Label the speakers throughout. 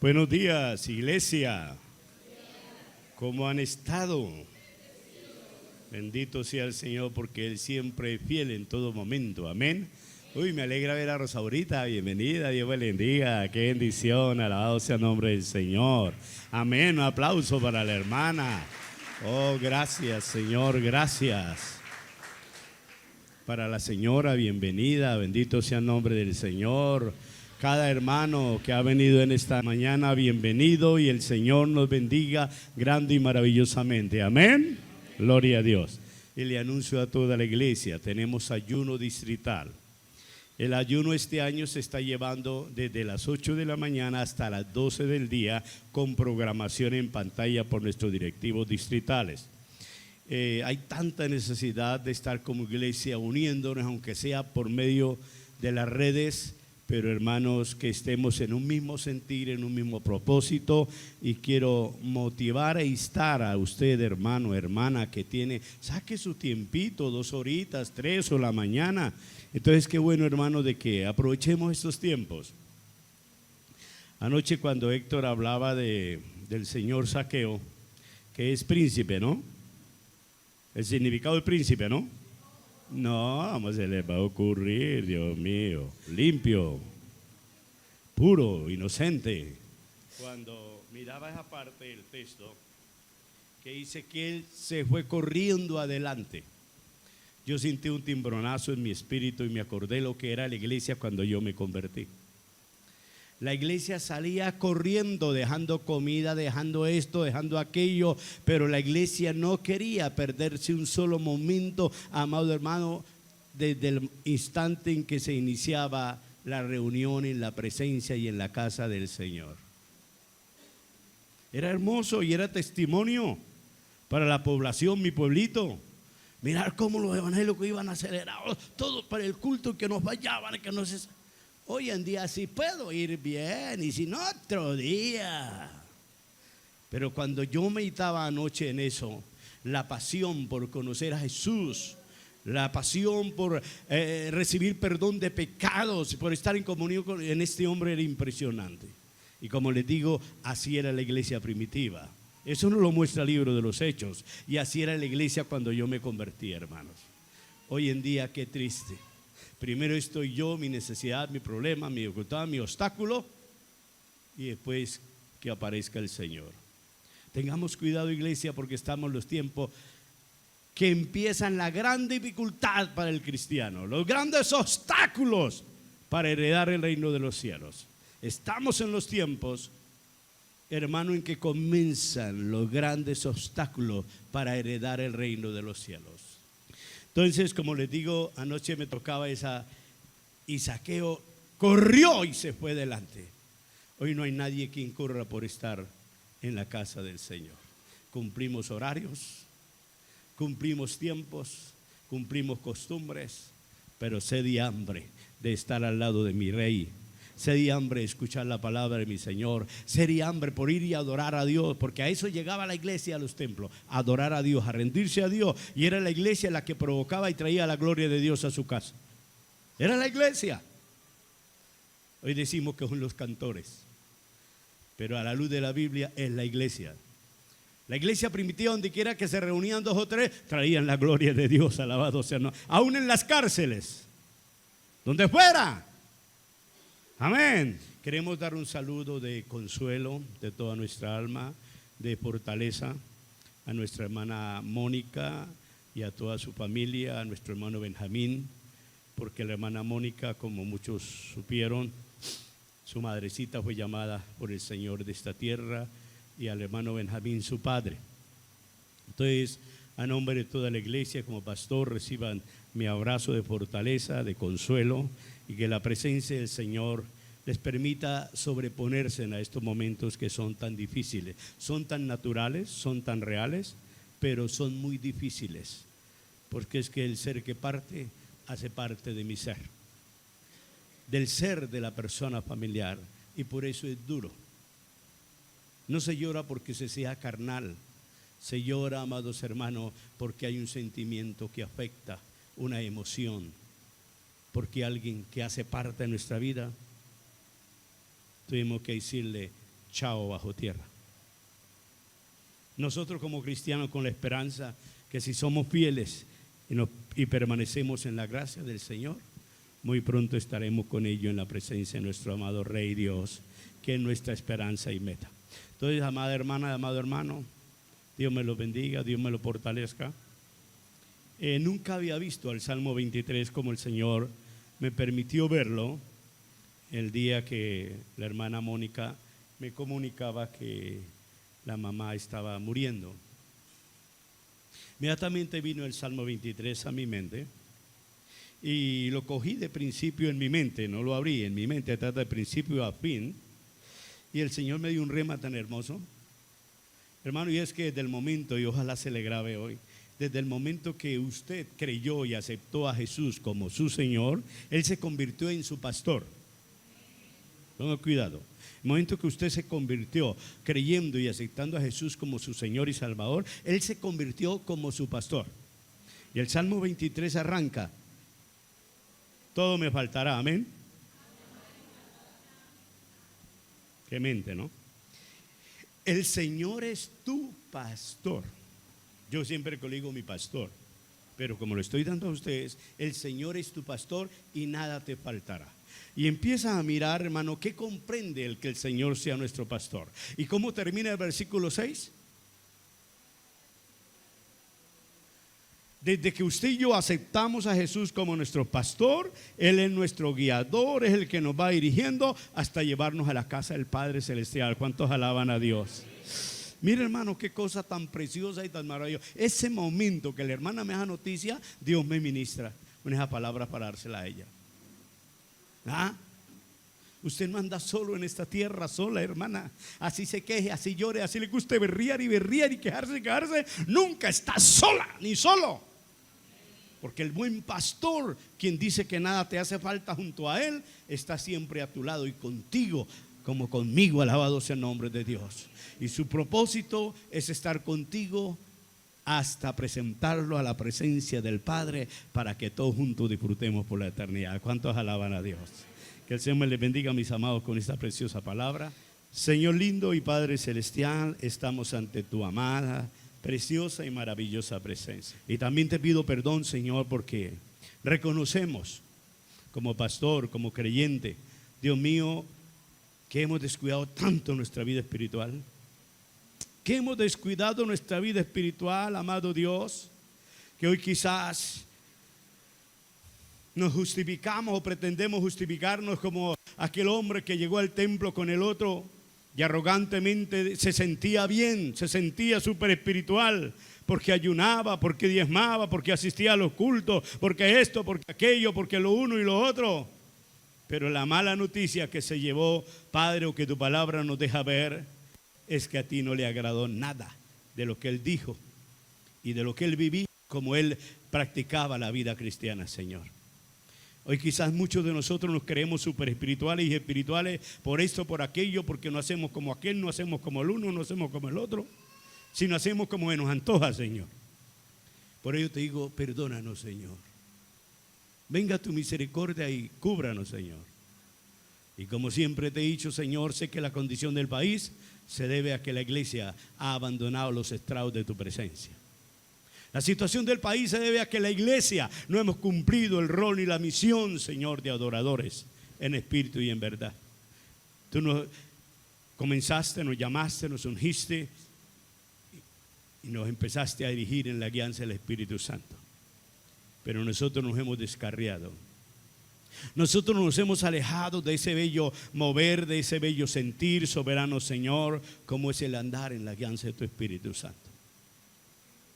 Speaker 1: Buenos días, iglesia. ¿Cómo han estado? Bendito sea el Señor porque Él siempre es fiel en todo momento. Amén. Uy, me alegra ver a Rosaurita. Bienvenida, Dios me bendiga. Qué bendición, alabado sea el nombre del Señor. Amén, un aplauso para la hermana. Oh, gracias, Señor, gracias. Para la señora, bienvenida, bendito sea el nombre del Señor. Cada hermano que ha venido en esta mañana, bienvenido y el Señor nos bendiga grande y maravillosamente. Amén. Gloria a Dios. Y le anuncio a toda la iglesia, tenemos ayuno distrital. El ayuno este año se está llevando desde las 8 de la mañana hasta las 12 del día con programación en pantalla por nuestros directivos distritales. Hay tanta necesidad de estar como iglesia uniéndonos, aunque sea por medio de las redes, pero hermanos, que estemos en un mismo sentir, en un mismo propósito. Y quiero motivar e instar a usted, hermano, hermana, que saque su tiempito, 2 horitas, 3 o la mañana. Entonces, qué bueno, hermano, de que aprovechemos estos tiempos. Anoche cuando Héctor hablaba del señor Zaqueo, que es príncipe, ¿no? El significado del príncipe, ¿no? No, ¿cómo se le va a ocurrir, Dios mío? Limpio, puro, inocente. Cuando miraba esa parte del texto que dice que él se fue corriendo adelante, yo sentí un timbronazo en mi espíritu y me acordé lo que era la iglesia cuando yo me convertí. La iglesia salía corriendo, dejando comida, dejando esto, dejando aquello, pero la iglesia no quería perderse un solo momento, amado hermano, desde el instante en que se iniciaba la reunión en la presencia y en la casa del Señor. Era hermoso y era testimonio para la población, mi pueblito. Mirar cómo los evangélicos iban acelerados, todos para el culto, que nos vayaban, que no se... Hoy en día sí puedo ir bien, y si no, otro día. Pero cuando yo meditaba anoche en eso, la pasión por conocer a Jesús, la pasión por recibir perdón de pecados, por estar en comunión en este hombre era impresionante. Y como les digo, así era la iglesia primitiva. Eso no lo muestra el libro de los Hechos. Y así era la iglesia cuando yo me convertí, hermanos. Hoy en día, qué triste. Primero estoy yo, mi necesidad, mi problema, mi dificultad, mi obstáculo, y después que aparezca el Señor. Tengamos cuidado, iglesia, porque estamos en los tiempos que empiezan la gran dificultad para el cristiano, los grandes obstáculos para heredar el reino de los cielos. Estamos en los tiempos, hermano, en que comienzan los grandes obstáculos para heredar el reino de los cielos. Entonces, como les digo, anoche me tocaba esa, y Zaqueo corrió y se fue delante. Hoy no hay nadie quien corra por estar en la casa del Señor. Cumplimos horarios, cumplimos tiempos, cumplimos costumbres, pero sed y hambre de estar al lado de mi Rey. Sed y hambre de escuchar la palabra de mi Señor. Sed y hambre por ir y adorar a Dios, porque a eso llegaba la iglesia a los templos, a adorar a Dios, a rendirse a Dios. Y era la iglesia la que provocaba y traía la gloria de Dios a su casa. Era la iglesia. Hoy decimos que son los cantores, pero a la luz de la Biblia es la iglesia. La iglesia primitiva, donde quiera que se reunían 2 o 3, traían la gloria de Dios, alabado sea. No, aún en las cárceles, donde fuera. Amén. Queremos dar un saludo de consuelo de toda nuestra alma, de fortaleza a nuestra hermana Mónica y a toda su familia, a nuestro hermano Benjamín, porque la hermana Mónica, como muchos supieron, su madrecita fue llamada por el Señor de esta tierra, y al hermano Benjamín, su padre. Entonces, a nombre de toda la iglesia, como pastor, reciban mi abrazo de fortaleza, de consuelo, y que la presencia del Señor les permita sobreponerse a estos momentos que son tan difíciles. Son tan naturales, son tan reales, pero son muy difíciles, porque es que el ser que parte hace parte de mi ser, del ser de la persona familiar, y por eso es duro. No se llora porque se sea carnal, se llora, amados hermanos, porque hay un sentimiento que afecta, una emoción, porque alguien que hace parte de nuestra vida, tuvimos que decirle: chao bajo tierra. Nosotros como cristianos con la esperanza que si somos fieles y permanecemos en la gracia del Señor, muy pronto estaremos con ellos en la presencia de nuestro amado Rey Dios, que es nuestra esperanza y meta. Entonces, amada hermana, amado hermano, Dios me lo bendiga, Dios me lo fortalezca. Nunca había visto el Salmo 23 como el Señor me permitió verlo el día que la hermana Mónica me comunicaba que la mamá estaba muriendo. Inmediatamente vino el Salmo 23 a mi mente y lo cogí de principio en mi mente, no lo abrí, en mi mente trata de principio a fin, y el Señor me dio un rema tan hermoso, hermano, y es que desde el momento, y ojalá se le grabe hoy, desde el momento que usted creyó y aceptó a Jesús como su Señor, Él se convirtió en su pastor. Ponga cuidado. El momento que usted se convirtió creyendo y aceptando a Jesús como su Señor y Salvador, Él se convirtió como su pastor. Y el Salmo 23 arranca: todo me faltará, amén. Qué mente, ¿no? El Señor es tu pastor. Yo siempre que le digo mi pastor, pero como lo estoy dando a ustedes, el Señor es tu pastor y nada te faltará. Y empieza a mirar, hermano, ¿qué comprende el que el Señor sea nuestro pastor? ¿Y cómo termina el versículo 6? Desde que usted y yo aceptamos a Jesús como nuestro pastor, Él es nuestro guiador, es el que nos va dirigiendo hasta llevarnos a la casa del Padre Celestial. ¿Cuántos alaban a Dios? Mira, hermano, qué cosa tan preciosa y tan maravillosa. Ese momento que la hermana me da noticia, Dios me ministra con esa palabra para dársela a ella. ¿Ah? Usted no anda solo en esta tierra, sola, hermana. Así se queje, así llore, así le guste berrear y quejarse, nunca está sola ni solo. Porque el buen pastor, quien dice que nada te hace falta junto a Él, está siempre a tu lado y contigo, como conmigo, alabado sea el nombre de Dios. Y su propósito es estar contigo hasta presentarlo a la presencia del Padre, para que todos juntos disfrutemos por la eternidad. ¿Cuántos alaban a Dios? Que el Señor me les bendiga, mis amados, con esta preciosa palabra. Señor lindo y Padre celestial, estamos ante tu amada, preciosa y maravillosa presencia. Y también te pido perdón, Señor, porque reconocemos como pastor, como creyente, Dios mío, que hemos descuidado tanto nuestra vida espiritual, que hemos descuidado nuestra vida espiritual, amado Dios, que hoy quizás nos justificamos o pretendemos justificarnos como aquel hombre que llegó al templo con el otro y arrogantemente se sentía bien, se sentía súper espiritual, porque ayunaba, porque diezmaba, porque asistía a los cultos, porque esto, porque aquello, porque lo uno y lo otro. Pero la mala noticia que se llevó, Padre, o que tu palabra nos deja ver, es que a ti no le agradó nada de lo que él dijo y de lo que él vivía, como él practicaba la vida cristiana, Señor. Hoy quizás muchos de nosotros nos creemos súper espirituales y espirituales por esto, por aquello, porque no hacemos como aquel, no hacemos como el uno, no hacemos como el otro, sino hacemos como nos antoja, Señor. Por ello te digo, perdónanos, Señor. Venga tu misericordia y cúbranos, Señor. Y como siempre te he dicho, Señor, sé que la condición del país se debe a que la iglesia ha abandonado los estrados de tu presencia. La situación del país se debe a que la iglesia no hemos cumplido el rol y la misión, Señor, de adoradores en espíritu y en verdad. Tú nos comenzaste, nos llamaste, nos ungiste y nos empezaste a dirigir en la guianza del Espíritu Santo. Pero nosotros nos hemos descarriado. Nosotros nos hemos alejado de ese bello mover, de ese bello sentir, soberano Señor, como es el andar en la guianza de tu Espíritu Santo.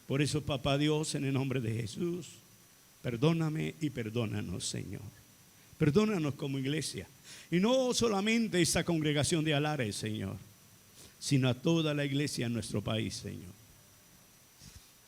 Speaker 1: Por eso, Papá Dios, en el nombre de Jesús, perdóname y perdónanos, Señor. Perdónanos como iglesia. Y no solamente esta congregación de Alares, Señor, sino a toda la iglesia en nuestro país, Señor.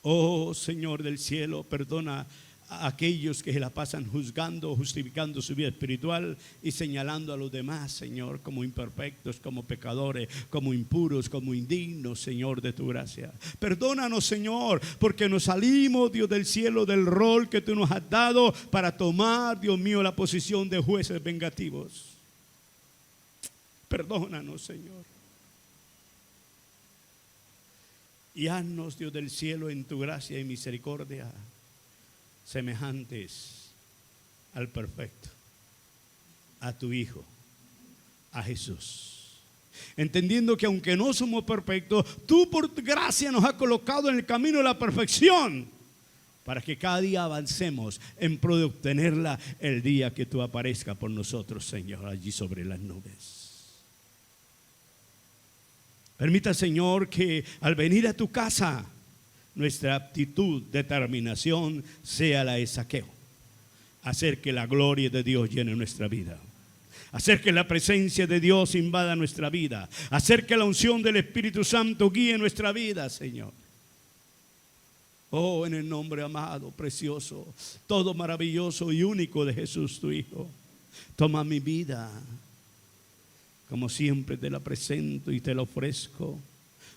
Speaker 1: Oh, Señor del cielo, perdona a aquellos que se la pasan juzgando, justificando su vida espiritual y señalando a los demás, Señor, como imperfectos, como pecadores, como impuros, como indignos, Señor, de tu gracia. Perdónanos, Señor, porque nos salimos, Dios del cielo, del rol que tú nos has dado para tomar, Dios mío, la posición de jueces vengativos. Perdónanos, Señor. Y haznos, Dios del cielo, en tu gracia y misericordia, semejantes al perfecto, a tu Hijo, a Jesús. Entendiendo que aunque no somos perfectos, tú por tu gracia nos has colocado en el camino de la perfección, para que cada día avancemos en pro de obtenerla el día que tú aparezcas por nosotros, Señor, allí sobre las nubes. Permita, Señor, que al venir a tu casa, nuestra actitud, determinación sea la de Zaqueo. Hacer que la gloria de Dios llene nuestra vida. Hacer que la presencia de Dios invada nuestra vida. Hacer que la unción del Espíritu Santo guíe nuestra vida, Señor. Oh, en el nombre amado, precioso, todo maravilloso y único de Jesús, tu Hijo. Toma mi vida. Como siempre te la presento y te la ofrezco.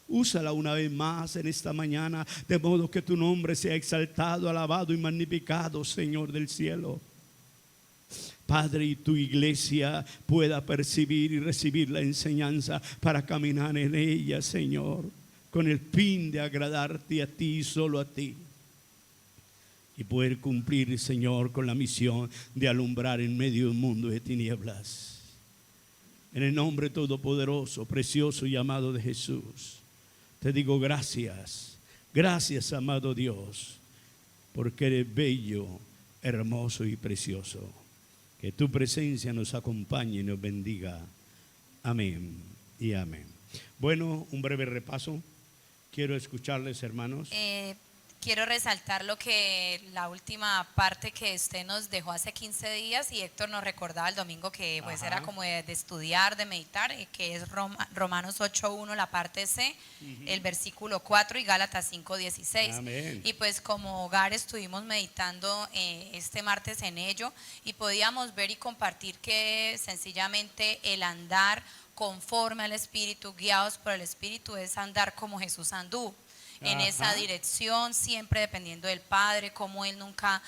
Speaker 1: Úsala una vez más en esta mañana, de modo que tu nombre sea exaltado, alabado y magnificado, Señor del cielo. Padre, y tu iglesia pueda percibir y recibir la enseñanza para caminar en ella, Señor, con el fin de agradarte a ti y solo a ti. Y poder cumplir, Señor, con la misión de alumbrar en medio de un mundo de tinieblas. En el nombre todopoderoso, precioso y amado de Jesús, te digo gracias. Gracias, amado Dios, porque eres bello, hermoso y precioso. Que tu presencia nos acompañe y nos bendiga. Amén y amén. Bueno, un breve repaso. Quiero escucharles, hermanos.
Speaker 2: Quiero resaltar lo que la última parte que usted nos dejó hace 15 días y Héctor nos recordaba el domingo que pues era como de estudiar, de meditar, que es Romanos 8:1, la parte C, el versículo 4 y Gálatas 5:16.
Speaker 1: Amén.
Speaker 2: Y pues como hogar estuvimos meditando este martes en ello y podíamos ver y compartir que sencillamente el andar conforme al Espíritu, guiados por el Espíritu, es andar como Jesús anduvo. En esa dirección, siempre dependiendo del Padre, como Él nunca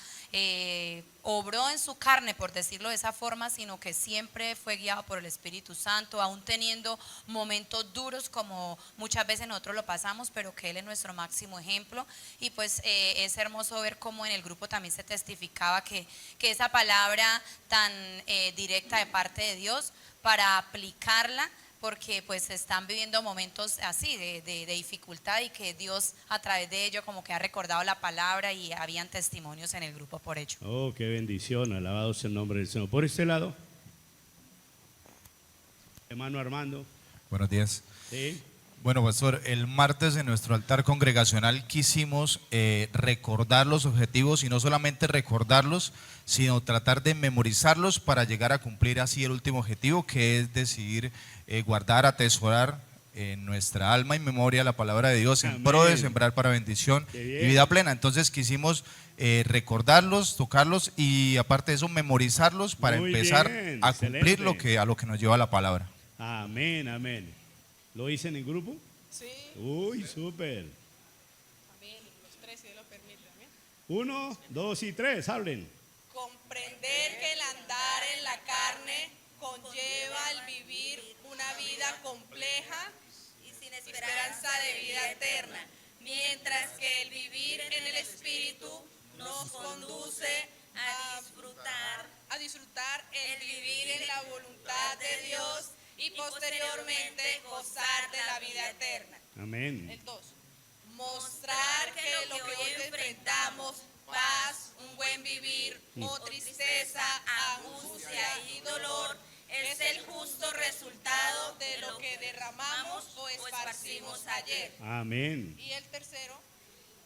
Speaker 2: obró en su carne, por decirlo de esa forma, sino que siempre fue guiado por el Espíritu Santo, aún teniendo momentos duros como muchas veces nosotros lo pasamos, pero que Él es nuestro máximo ejemplo. Y pues es hermoso ver cómo en el grupo también se testificaba que esa palabra tan directa de parte de Dios, para aplicarla, porque pues están viviendo momentos así de dificultad y que Dios a través de ello como que ha recordado la palabra y habían testimonios en el grupo por ello.
Speaker 1: Oh, qué bendición, alabado sea el nombre del Señor. Por este lado, hermano Armando.
Speaker 3: Buenos días.
Speaker 1: Sí.
Speaker 3: Bueno, pastor, el martes en nuestro altar congregacional quisimos recordar los objetivos y no solamente recordarlos, sino tratar de memorizarlos para llegar a cumplir así el último objetivo, que es decidir guardar, atesorar en nuestra alma y memoria la palabra de Dios. Amén. En pro de sembrar para bendición y vida plena. Entonces quisimos recordarlos, tocarlos y aparte de eso memorizarlos para
Speaker 1: muy
Speaker 3: empezar
Speaker 1: bien,
Speaker 3: a
Speaker 1: excelente.
Speaker 3: cumplir a lo que nos lleva la palabra.
Speaker 1: Amén, amén. ¿Lo hice en el grupo?
Speaker 4: Sí.
Speaker 1: Uy, súper.
Speaker 4: Amén. Los tres, si Dios lo permite. Amén.
Speaker 1: 1, 2 y 3, hablen.
Speaker 4: Comprender que el andar en la carne conlleva el vivir una vida compleja y sin esperanza de vida eterna, mientras que el vivir en el Espíritu nos conduce a disfrutar el vivir en la voluntad de Dios y posteriormente gozar de la vida eterna.
Speaker 1: Amén.
Speaker 4: El 2. Mostrar que lo que hoy enfrentamos, paz, un buen vivir o tristeza, angustia y dolor, es el justo resultado de lo que derramamos o esparcimos ayer.
Speaker 1: Amén.
Speaker 4: Y el tercero,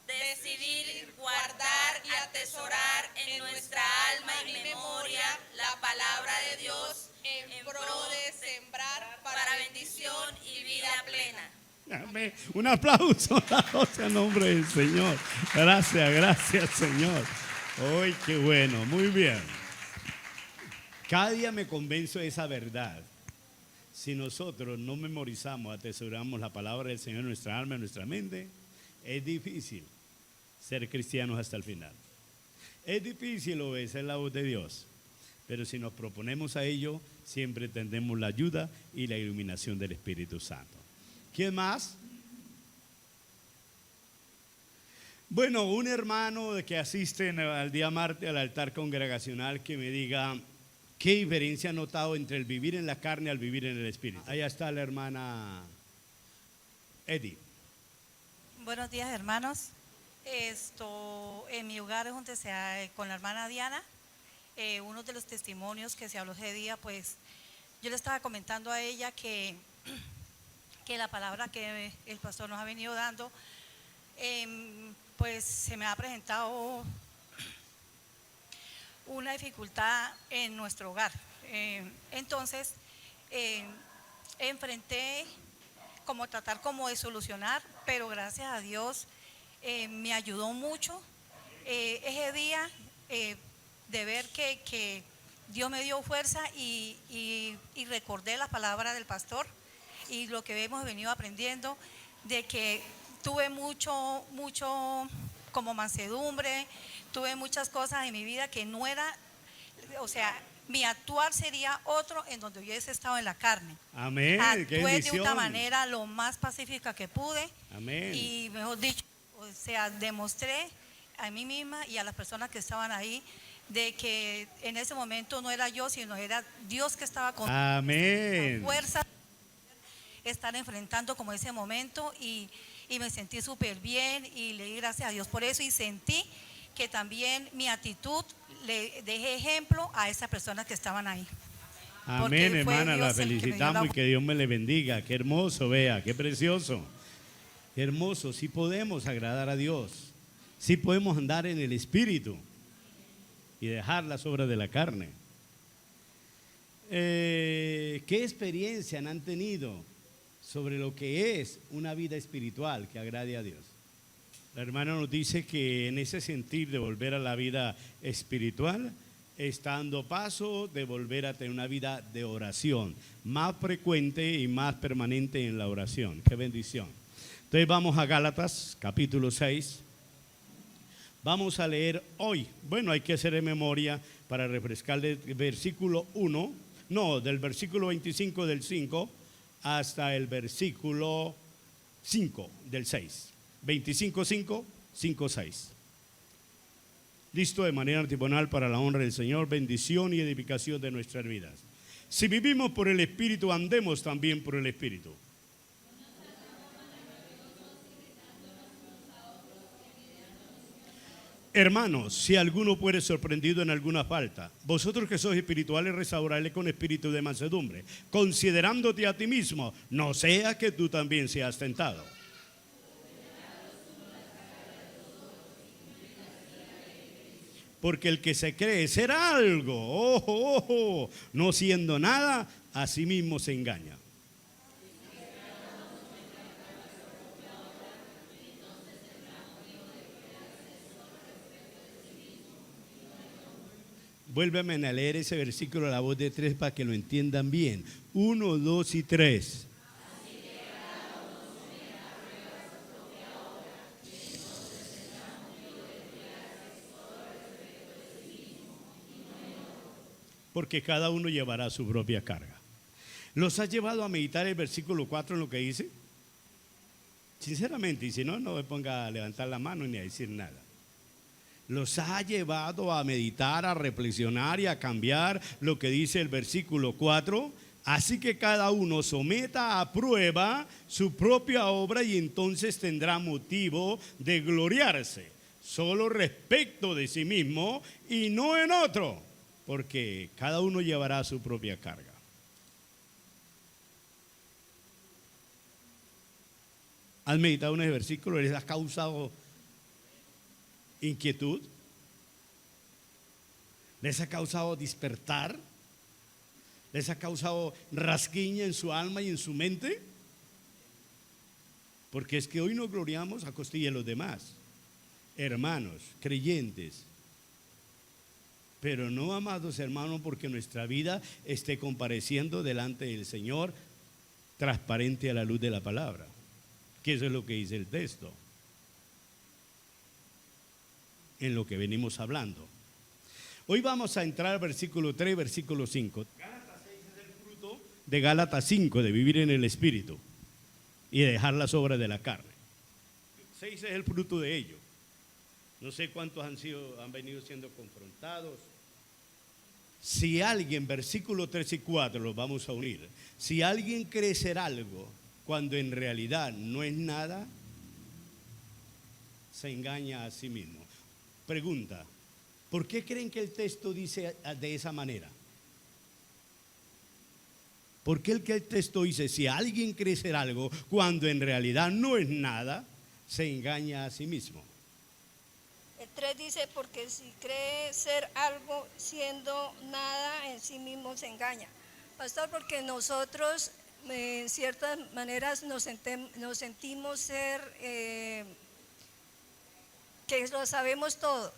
Speaker 4: decidir guardar y atesorar en nuestra alma y memoria la palabra de Dios en pro de sembrar para bendición y vida plena.
Speaker 1: Amén. Un aplauso, alabado sea el nombre del Señor. Gracias, gracias, Señor. Uy, qué bueno, muy bien. Cada día me convenzo de esa verdad. Si nosotros no memorizamos, atesoramos la palabra del Señor en nuestra alma, en nuestra mente, es difícil ser cristianos hasta el final. Es difícil obedecer la voz de Dios, pero si nos proponemos a ello, siempre tendremos la ayuda y la iluminación del Espíritu Santo. ¿Quién más? Bueno, un hermano que asiste al día martes al altar congregacional que me diga qué diferencia ha notado entre el vivir en la carne al vivir en el espíritu. Allá está la hermana Eddie.
Speaker 5: Buenos días, hermanos. En mi hogar es donde con la hermana Diana, uno de los testimonios que se habló ese día, pues yo le estaba comentando a ella que la palabra que el pastor nos ha venido dando, pues se me ha presentado una dificultad en nuestro hogar. Entonces, enfrenté tratar como de solucionar, pero gracias a Dios me ayudó mucho ese día de ver que Dios me dio fuerza y recordé la palabra del pastor y lo que hemos venido aprendiendo, de que tuve mucho como mansedumbre, tuve muchas cosas en mi vida que no era, o sea, mi actuar sería otro en donde hubiese estado en la carne.
Speaker 1: Amén. Qué
Speaker 5: Actué de
Speaker 1: bendición.
Speaker 5: una manera lo más pacífica que pude.
Speaker 1: Amén.
Speaker 5: Y mejor dicho, o sea, demostré a mí misma y a las personas que estaban ahí de que en ese momento no era yo, sino era Dios que estaba con
Speaker 1: Amén.
Speaker 5: fuerza, estar enfrentando como ese momento y me sentí súper bien y le di gracias a Dios por eso y sentí que también mi actitud le dejé ejemplo a esas personas que estaban ahí.
Speaker 1: Amén,
Speaker 5: Porque fue
Speaker 1: hermana, la
Speaker 5: Dios el que me dio
Speaker 1: felicitamos
Speaker 5: la-
Speaker 1: y que Dios me le bendiga. Qué hermoso, vea, qué precioso. Qué hermoso, sí podemos agradar a Dios. Sí podemos andar en el Espíritu y dejar las obras de la carne. ¿Qué experiencia han tenido sobre lo que es una vida espiritual que agrade a Dios? La hermana nos dice que en ese sentir de volver a la vida espiritual, está dando paso de volver a tener una vida de oración, más frecuente y más permanente en la oración. ¡Qué bendición! Entonces vamos a Gálatas, capítulo 6. Vamos a leer hoy. Bueno, hay que hacer de memoria para refrescar el versículo 1, no, del versículo 25 del 5 hasta el versículo 5 del 6. 25, 5, 5, 6. Listo, de manera tribunal para la honra del Señor, bendición y edificación de nuestras vidas. Si vivimos por el Espíritu, andemos también por el Espíritu. Hermanos, si alguno fuere sorprendido en alguna falta, vosotros que sois espirituales, restaurarle con espíritu de mansedumbre, considerándote a ti mismo, no sea que tú también seas tentado. Porque el que se cree ser algo, ojo, ojo, no siendo nada, a sí mismo se engaña. Vuélveme a leer ese versículo a la voz de 3 para que lo entiendan bien. 1, 2 y 3. Porque cada uno llevará su propia carga. ¿Los has llevado a meditar el versículo 4 en lo que dice? Sinceramente, y si no, no me ponga a levantar la mano ni a decir nada. Los ha llevado a meditar, a reflexionar y a cambiar lo que dice el versículo 4. Así que cada uno someta a prueba su propia obra y entonces tendrá motivo de gloriarse, solo respecto de sí mismo y no en otro, porque cada uno llevará su propia carga. ¿Has meditado en ese versículo? ¿Les ha causado inquietud? ¿Les ha causado despertar? ¿Les ha causado rasquiña en su alma y en su mente? Porque es que hoy nos gloriamos a costilla de los demás, hermanos, creyentes. Pero no, amados hermanos, porque nuestra vida esté compareciendo delante del Señor transparente a la luz de la palabra, que eso es lo que dice el texto, en lo que venimos hablando. Hoy vamos a entrar al versículo 3, versículo 5. Gálatas 6 es el fruto de Gálatas 5, de vivir en el Espíritu y de dejar las obras de la carne. 6 es el fruto de ello. No sé cuántos han venido siendo confrontados. Si alguien, versículo 3 y 4, los vamos a unir. Si alguien cree ser algo cuando en realidad no es nada, se engaña a sí mismo. Pregunta, ¿por qué creen que el texto dice de esa manera? ¿Por qué el texto dice, si alguien cree ser algo cuando en realidad no es nada, se engaña a sí mismo?
Speaker 6: El 3 dice, porque si cree ser algo siendo nada, en sí mismo se engaña. Pastor, porque nosotros en ciertas maneras nos sentimos ser, que lo sabemos todo,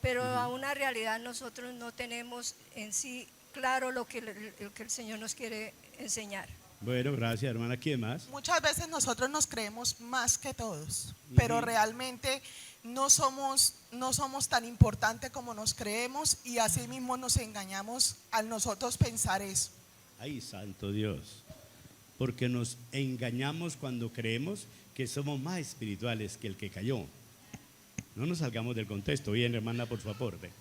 Speaker 6: pero a una realidad nosotros no tenemos en sí claro lo que el Señor nos quiere enseñar.
Speaker 1: Bueno, gracias, hermana. ¿Quién más?
Speaker 7: Muchas veces nosotros nos creemos más que todos, pero realmente no somos tan importantes como nos creemos, y así mismo nos engañamos al nosotros pensar eso.
Speaker 1: Ay, santo Dios. Porque nos engañamos cuando creemos que somos más espirituales que el que cayó. No nos salgamos del contexto. Bien, hermana, por favor, ve.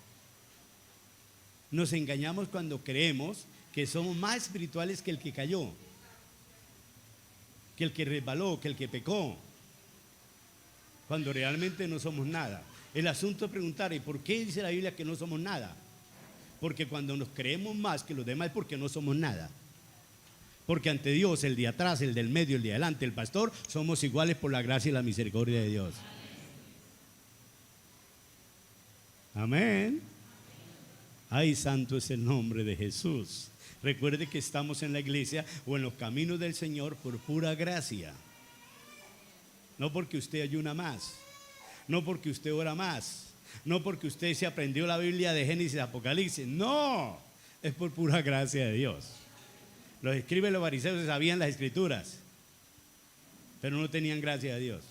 Speaker 1: Nos engañamos cuando creemos que somos más espirituales que el que cayó, que el que resbaló, que el que pecó, cuando realmente no somos nada. El asunto es preguntar, ¿y por qué dice la Biblia que no somos nada? Porque cuando nos creemos más que los demás es porque no somos nada. Porque ante Dios, el de atrás, el del medio, el de adelante, el pastor, somos iguales por la gracia y la misericordia de Dios. Amén. Ay, santo es el nombre de Jesús. Recuerde que estamos en la iglesia o en los caminos del Señor por pura gracia. No porque usted ayuna más, no porque usted ora más, no porque usted se aprendió la Biblia de Génesis y Apocalipsis. No, es por pura gracia de Dios. Los escribas y los fariseos sabían las escrituras, pero no tenían gracia de Dios.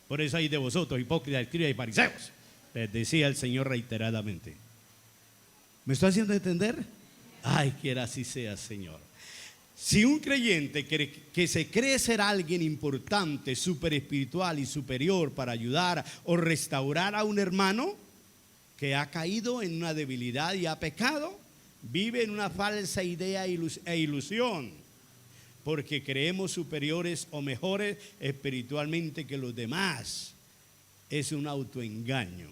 Speaker 1: Por eso hay de vosotros, hipócritas, escribas y fariseos, les decía el Señor reiteradamente. ¿Me estoy haciendo entender? Ay, quiera así sea, Señor. Si un creyente que se cree ser alguien importante, súper espiritual y superior para ayudar o restaurar a un hermano que ha caído en una debilidad y ha pecado, vive en una falsa idea e ilusión, porque creemos superiores o mejores espiritualmente que los demás. Es un autoengaño.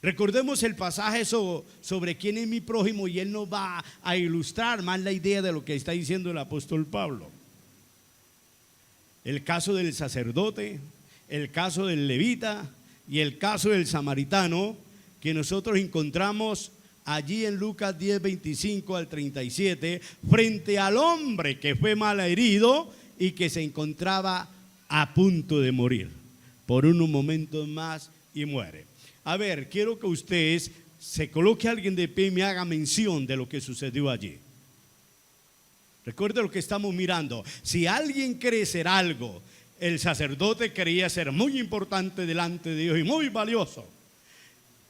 Speaker 1: Recordemos el pasaje sobre quién es mi prójimo, y él nos va a ilustrar más la idea de lo que está diciendo el apóstol Pablo. El caso del sacerdote, el caso del levita y el caso del samaritano, que nosotros encontramos allí en Lucas 10, 25 al 37, frente al hombre que fue malherido y que se encontraba a punto de morir. Por unos momentos más y muere. A ver, quiero que ustedes se coloque a alguien de pie y me haga mención de lo que sucedió allí. Recuerde lo que estamos mirando. Si alguien cree ser algo, el sacerdote creía ser muy importante delante de Dios y muy valioso,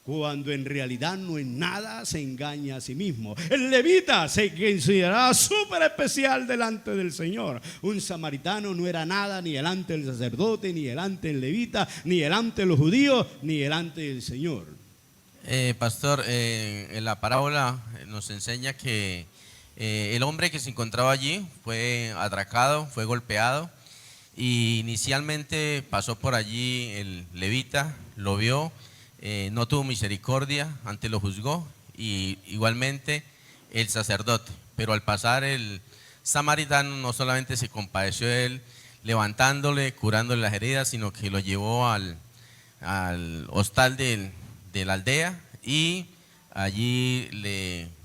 Speaker 1: cuando en realidad no es nada, se engaña a sí mismo. El levita se consideraba súper especial delante del Señor. Un samaritano no era nada ni delante del sacerdote, ni delante del levita, ni delante de los judíos, ni delante del Señor.
Speaker 8: Pastor, en la parábola nos enseña que el hombre que se encontraba allí fue atracado, fue golpeado, y inicialmente pasó por allí el levita, lo vio, no tuvo misericordia, antes lo juzgó, y igualmente el sacerdote. Pero al pasar el samaritano no solamente se compadeció de él, levantándole, curándole las heridas, sino que lo llevó al hostal de la aldea, y allí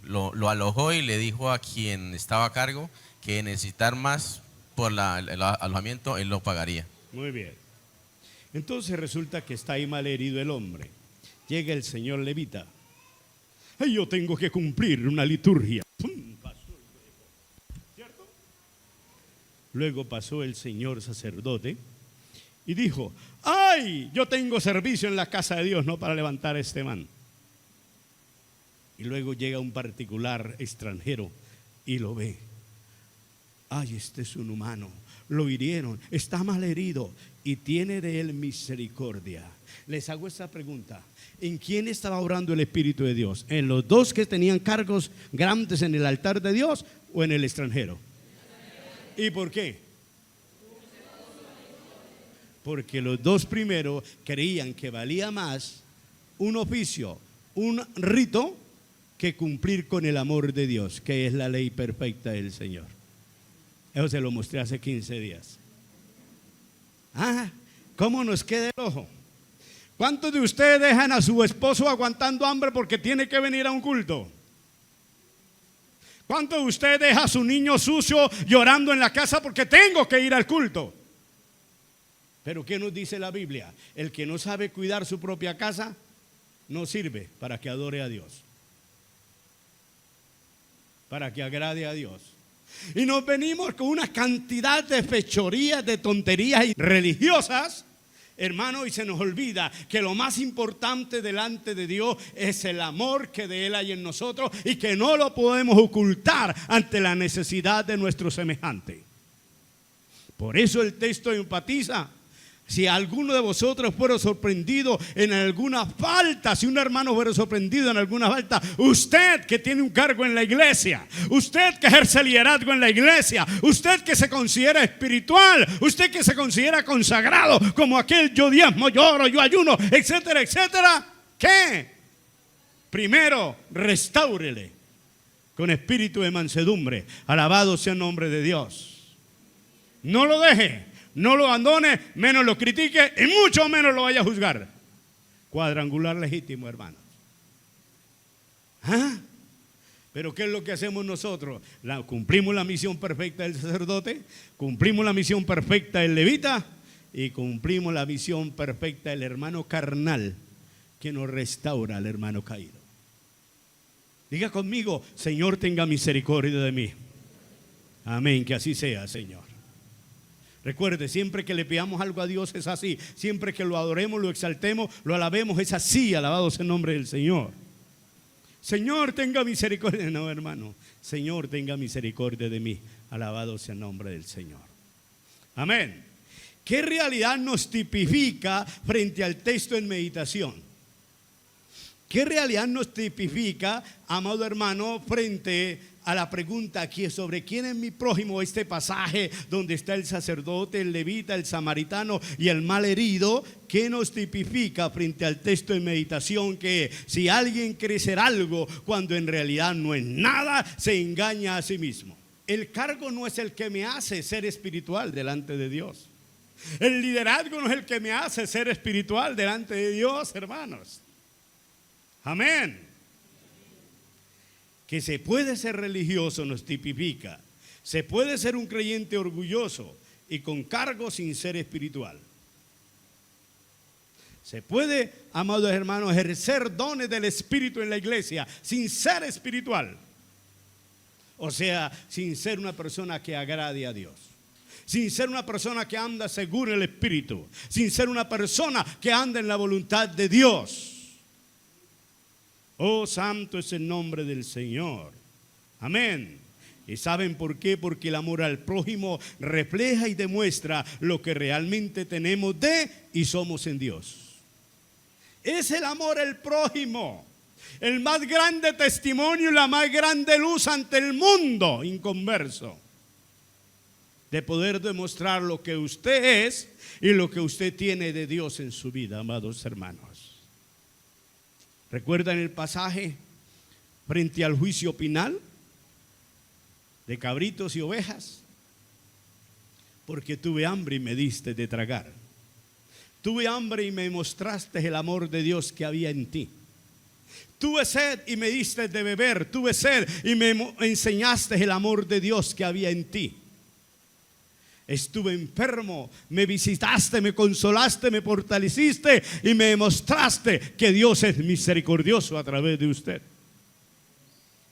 Speaker 8: lo alojó y le dijo a quien estaba a cargo que necesitar más por el alojamiento, él lo pagaría.
Speaker 1: Muy bien. Entonces resulta que está ahí mal herido el hombre. Llega el señor levita. Ay, yo tengo que cumplir una liturgia. ¿Cierto? Luego pasó el señor sacerdote y dijo: ay, yo tengo servicio en la casa de Dios, no para levantar a este man. Y luego llega un particular extranjero y lo ve. ay, este es un humano, lo hirieron, está mal herido y tiene de él misericordia. Les hago esta pregunta: ¿en quién estaba obrando el Espíritu de Dios? ¿En los dos que tenían cargos grandes en el altar de Dios o en el extranjero? ¿Y por qué? Porque los dos primeros creían que valía más un oficio, un rito, que cumplir con el amor de Dios, que es la ley perfecta del Señor. Eso se lo mostré hace 15 días. ¿Cómo nos queda el ojo? ¿Cuántos de ustedes dejan a su esposo aguantando hambre porque tiene que venir a un culto? ¿Cuántos de ustedes dejan a su niño sucio llorando en la casa porque tengo que ir al culto? Pero ¿qué nos dice la Biblia? El que no sabe cuidar su propia casa no sirve para que adore a Dios, para que agrade a Dios. Y nos venimos con una cantidad de fechorías, de tonterías religiosas, hermano, y se nos olvida que lo más importante delante de Dios es el amor que de Él hay en nosotros y que no lo podemos ocultar ante la necesidad de nuestro semejante. Por eso el texto enfatiza: si alguno de vosotros fuera sorprendido en alguna falta, si un hermano fuera sorprendido en alguna falta, usted que tiene un cargo en la iglesia, usted que ejerce liderazgo en la iglesia, usted que se considera espiritual, usted que se considera consagrado, como aquel yo diezmo, yo oro, yo ayuno, etcétera, etcétera, ¿qué? Primero, restáurele con espíritu de mansedumbre. Alabado sea el nombre de Dios. No lo deje, no lo abandone, menos lo critique y mucho menos lo vaya a juzgar. Cuadrangular legítimo, hermano. Pero ¿qué es lo que hacemos nosotros? Cumplimos la misión perfecta del sacerdote, cumplimos la misión perfecta del levita y cumplimos la misión perfecta del hermano carnal que nos restaura al hermano caído. Diga conmigo: Señor, tenga misericordia de mí. Amén, que así sea, Señor. Recuerde, siempre que le pidamos algo a Dios es así. Siempre que lo adoremos, lo exaltemos, lo alabemos, es así. Alabado sea el nombre del Señor. Señor, tenga misericordia. No, hermano. Señor, tenga misericordia de mí. Alabado sea el nombre del Señor. Amén. ¿Qué realidad nos tipifica frente al texto en meditación? ¿Qué realidad nos tipifica, amado hermano, frente a la pregunta aquí sobre quién es mi prójimo? Este pasaje donde está el sacerdote, el levita, el samaritano y el mal herido, ¿qué nos tipifica frente al texto en meditación? Que si alguien cree ser algo cuando en realidad no es nada, se engaña a sí mismo. El cargo no es el que me hace ser espiritual delante de Dios. El liderazgo no es el que me hace ser espiritual delante de Dios, hermanos. Amén. Que se puede ser religioso nos tipifica. Se puede ser un creyente orgulloso y con cargo sin ser espiritual. Se puede, amados hermanos, ejercer dones del Espíritu en la iglesia sin ser espiritual. O sea, sin ser una persona que agrade a Dios. Sin ser una persona que anda según el Espíritu. Sin ser una persona que anda en la voluntad de Dios. Oh, santo es el nombre del Señor. Amén. ¿Y saben por qué? Porque el amor al prójimo refleja y demuestra lo que realmente tenemos de y somos en Dios. Es el amor al prójimo el más grande testimonio y la más grande luz ante el mundo inconverso, de poder demostrar lo que usted es y lo que usted tiene de Dios en su vida, amados hermanos. ¿Recuerdan el pasaje frente al juicio final de cabritos y ovejas? Porque tuve hambre y me diste de tragar. Tuve hambre y me mostraste el amor de Dios que había en ti. Tuve sed y me diste de beber. Tuve sed y me enseñaste el amor de Dios que había en ti. Estuve enfermo, me visitaste, me consolaste, me fortaleciste y me demostraste que Dios es misericordioso a través de usted.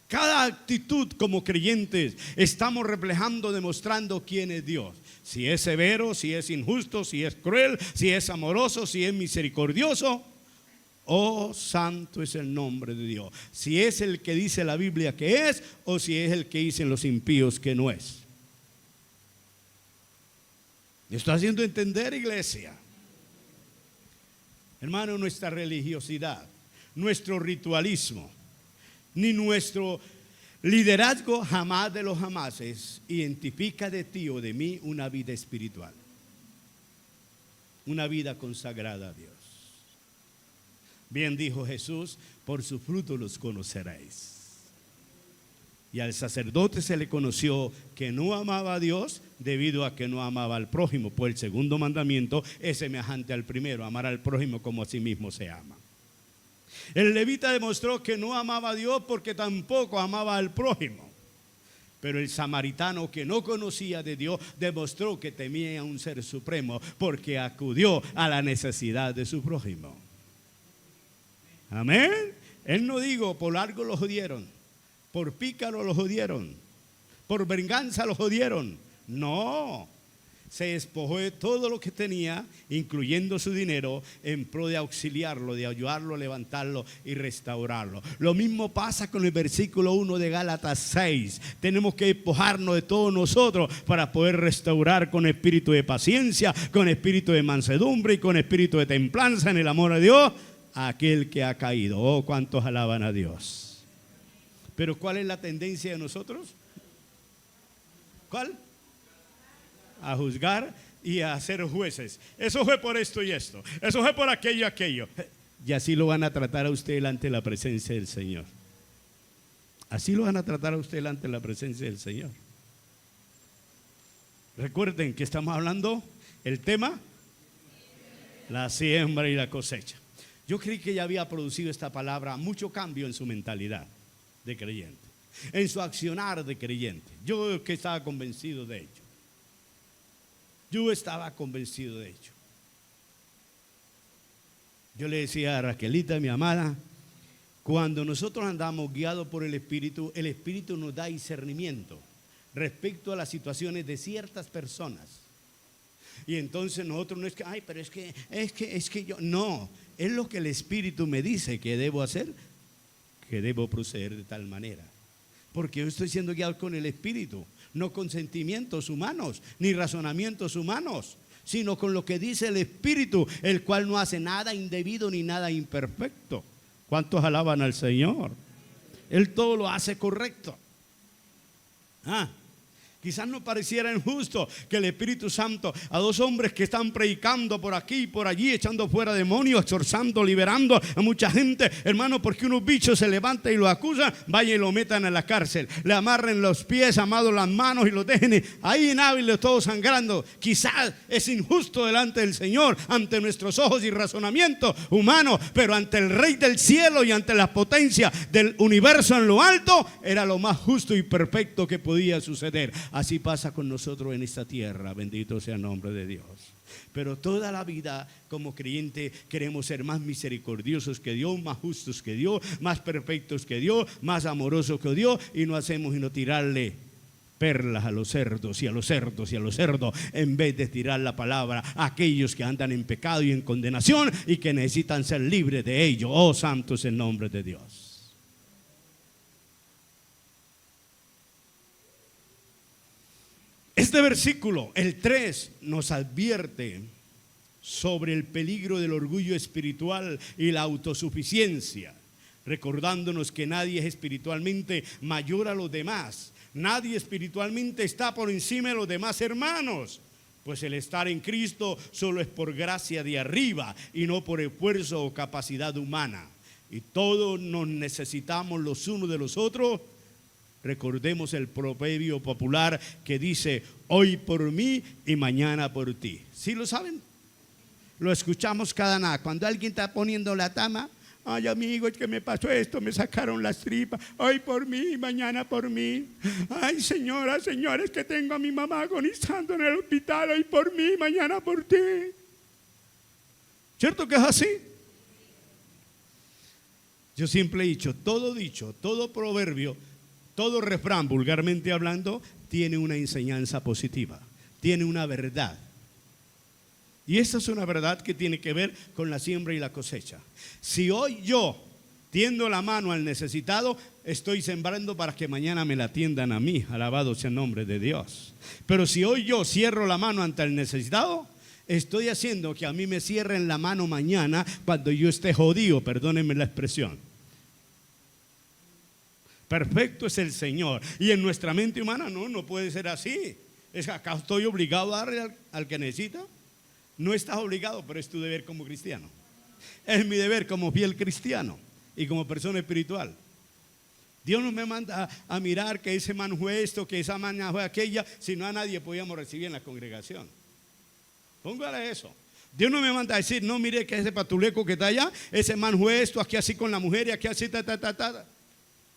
Speaker 1: Cada actitud como creyentes estamos reflejando, demostrando quién es Dios. Si es severo, si es injusto, si es cruel, si es amoroso, si es misericordioso. Oh, santo es el nombre de Dios. Si es el que dice la Biblia que es, o si es el que dicen los impíos que no es. ¿Me estoy haciendo entender, iglesia? Hermano, nuestra religiosidad, nuestro ritualismo, ni nuestro liderazgo jamás de los jamases identifica de ti o de mí una vida espiritual, una vida consagrada a Dios. Bien dijo Jesús, por sus frutos los conoceréis. Y al sacerdote se le conoció que no amaba a Dios debido a que no amaba al prójimo, pues el segundo mandamiento es semejante al primero, amar al prójimo como a sí mismo se ama. El levita demostró que no amaba a Dios porque tampoco amaba al prójimo. Pero el samaritano, que no conocía de Dios, demostró que temía a un ser supremo porque acudió a la necesidad de su prójimo. Amén. Él no dijo, por algo los jodieron, por pícaro los jodieron, por venganza los jodieron. No, se despojó de todo lo que tenía, incluyendo su dinero, en pro de auxiliarlo, de ayudarlo a levantarlo y restaurarlo. Lo mismo pasa con el versículo 1 de Gálatas 6. Tenemos que despojarnos de todos nosotros para poder restaurar con espíritu de paciencia, con espíritu de mansedumbre y con espíritu de templanza en el amor a Dios, a aquel que ha caído. Oh, cuántos alaban a Dios. Pero ¿cuál es la tendencia de nosotros? ¿Cuál? A juzgar y a ser jueces. Eso fue por esto y esto, eso fue por aquello y aquello. Y así lo van a tratar a usted delante de la presencia del Señor. Así lo van a tratar a usted delante de la presencia del Señor. Recuerden que estamos hablando el tema, la siembra y la cosecha. Yo creí que ya había producido esta palabra mucho cambio en su mentalidad de creyente, en su accionar de creyente. Yo que estaba convencido de ello. Yo estaba convencido de ello. Yo le decía a Raquelita, mi amada, cuando nosotros andamos guiados por el Espíritu nos da discernimiento respecto a las situaciones de ciertas personas. Y entonces nosotros no es que, ay, pero es que yo, no, es lo que el Espíritu me dice que debo hacer, que debo proceder de tal manera. Porque yo estoy siendo guiado con el Espíritu, no con sentimientos humanos, ni razonamientos humanos, sino con lo que dice el Espíritu, el cual no hace nada indebido ni nada imperfecto. ¿Cuántos alaban al Señor? Él todo lo hace correcto. Quizás no pareciera injusto que el Espíritu Santo a dos hombres que están predicando por aquí y por allí, echando fuera demonios, exorcando, liberando a mucha gente, hermano, porque unos bichos se levantan y lo acusan, vayan y lo metan en la cárcel, le amarren los pies, amado, las manos y lo dejen ahí inhábiles, todos sangrando. Quizás es injusto delante del Señor, ante nuestros ojos y razonamientos humanos, pero ante el Rey del cielo y ante la potencia del universo en lo alto, era lo más justo y perfecto que podía suceder. Así pasa con nosotros en esta tierra, bendito sea el nombre de Dios. Pero toda la vida como creyente queremos ser más misericordiosos que Dios, más justos que Dios, más perfectos que Dios, más amorosos que Dios, y no hacemos sino tirarle perlas a los cerdos y a los cerdos y a los cerdos, en vez de tirar la palabra a aquellos que andan en pecado y en condenación y que necesitan ser libres de ello. Oh, santo es el nombre de Dios. Este versículo, el 3, nos advierte sobre el peligro del orgullo espiritual y la autosuficiencia, recordándonos que nadie es espiritualmente mayor a los demás, nadie espiritualmente está por encima de los demás hermanos, pues el estar en Cristo solo es por gracia de arriba y no por esfuerzo o capacidad humana, y todos nos necesitamos los unos de los otros. Recordemos el proverbio popular que dice: hoy por mí y mañana por ti. ¿Sí lo saben? Lo escuchamos cada nada. Cuando alguien está poniendo la tama: ay, amigo, es que me pasó esto, me sacaron las tripas. Hoy por mí y mañana por mí. Ay, señoras, señores, que tengo a mi mamá agonizando en el hospital. Hoy por mí y mañana por ti. ¿Cierto que es así? Yo siempre he dicho, todo proverbio, todo refrán, vulgarmente hablando, tiene una enseñanza positiva, tiene una verdad. Y esta es una verdad que tiene que ver con la siembra y la cosecha. Si hoy yo tiendo la mano al necesitado, estoy sembrando para que mañana me la atiendan a mí. Alabado sea el nombre de Dios. Pero si hoy yo cierro la mano ante el necesitado, estoy haciendo que a mí me cierren la mano mañana cuando yo esté jodido, perdónenme la expresión. Perfecto es el Señor. Y en nuestra mente humana no puede ser así. ¿Es acaso estoy obligado a darle al que necesita? No estás obligado, pero es tu deber como cristiano. Es mi deber como fiel cristiano y como persona espiritual. Dios no me manda a mirar que ese man fue esto, que esa man fue aquella, si no a nadie podíamos recibir en la congregación. Póngale eso. Dios no me manda a decir, no, mire que ese patuleco que está allá, ese man fue esto, aquí así con la mujer y aquí así,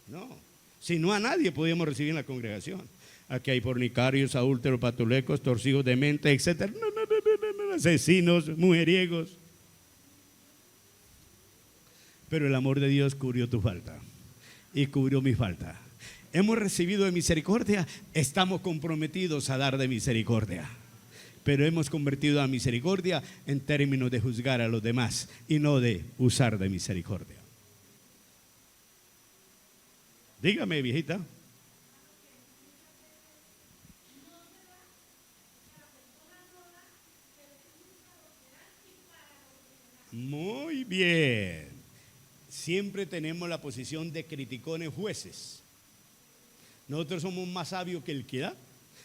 Speaker 1: No, si no a nadie podíamos recibir en la congregación. Aquí hay fornicarios, adúlteros, patulecos, torcidos de mente, etc. No, asesinos, mujeriegos. Pero el amor de Dios cubrió tu falta y cubrió mi falta. Hemos recibido de misericordia, estamos comprometidos a dar de misericordia. Pero hemos convertido a misericordia en términos de juzgar a los demás y no de usar de misericordia. Dígame, viejita. Muy bien. Siempre tenemos la posición de criticones jueces. Nosotros somos más sabios que el que da,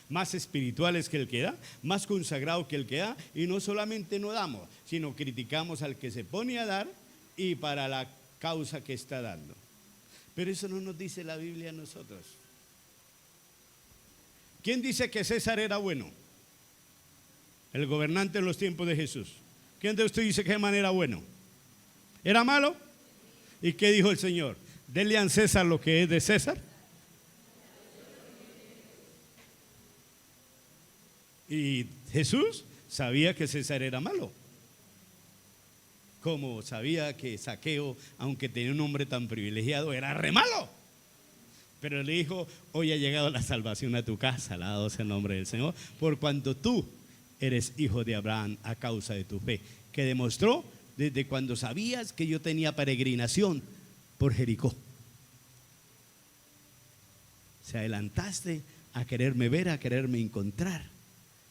Speaker 1: más espirituales que el que da, más consagrados que el que da, y no solamente no damos, sino criticamos al que se pone a dar y para la causa que está dando. Pero eso no nos dice la Biblia a nosotros. ¿Quién dice que César era bueno? El gobernante en los tiempos de Jesús. ¿Quién de ustedes dice que Germán era bueno? ¿Era malo? ¿Y qué dijo el Señor? Denle a César lo que es de César. Y Jesús sabía que César era malo. Como sabía que Zaqueo, aunque tenía un nombre tan privilegiado, era re malo. Pero le dijo, hoy ha llegado la salvación a tu casa, alabado sea el nombre del Señor, por cuanto tú eres hijo de Abraham a causa de tu fe, que demostró desde cuando sabías que yo tenía peregrinación por Jericó. Se adelantaste a quererme ver, a quererme encontrar.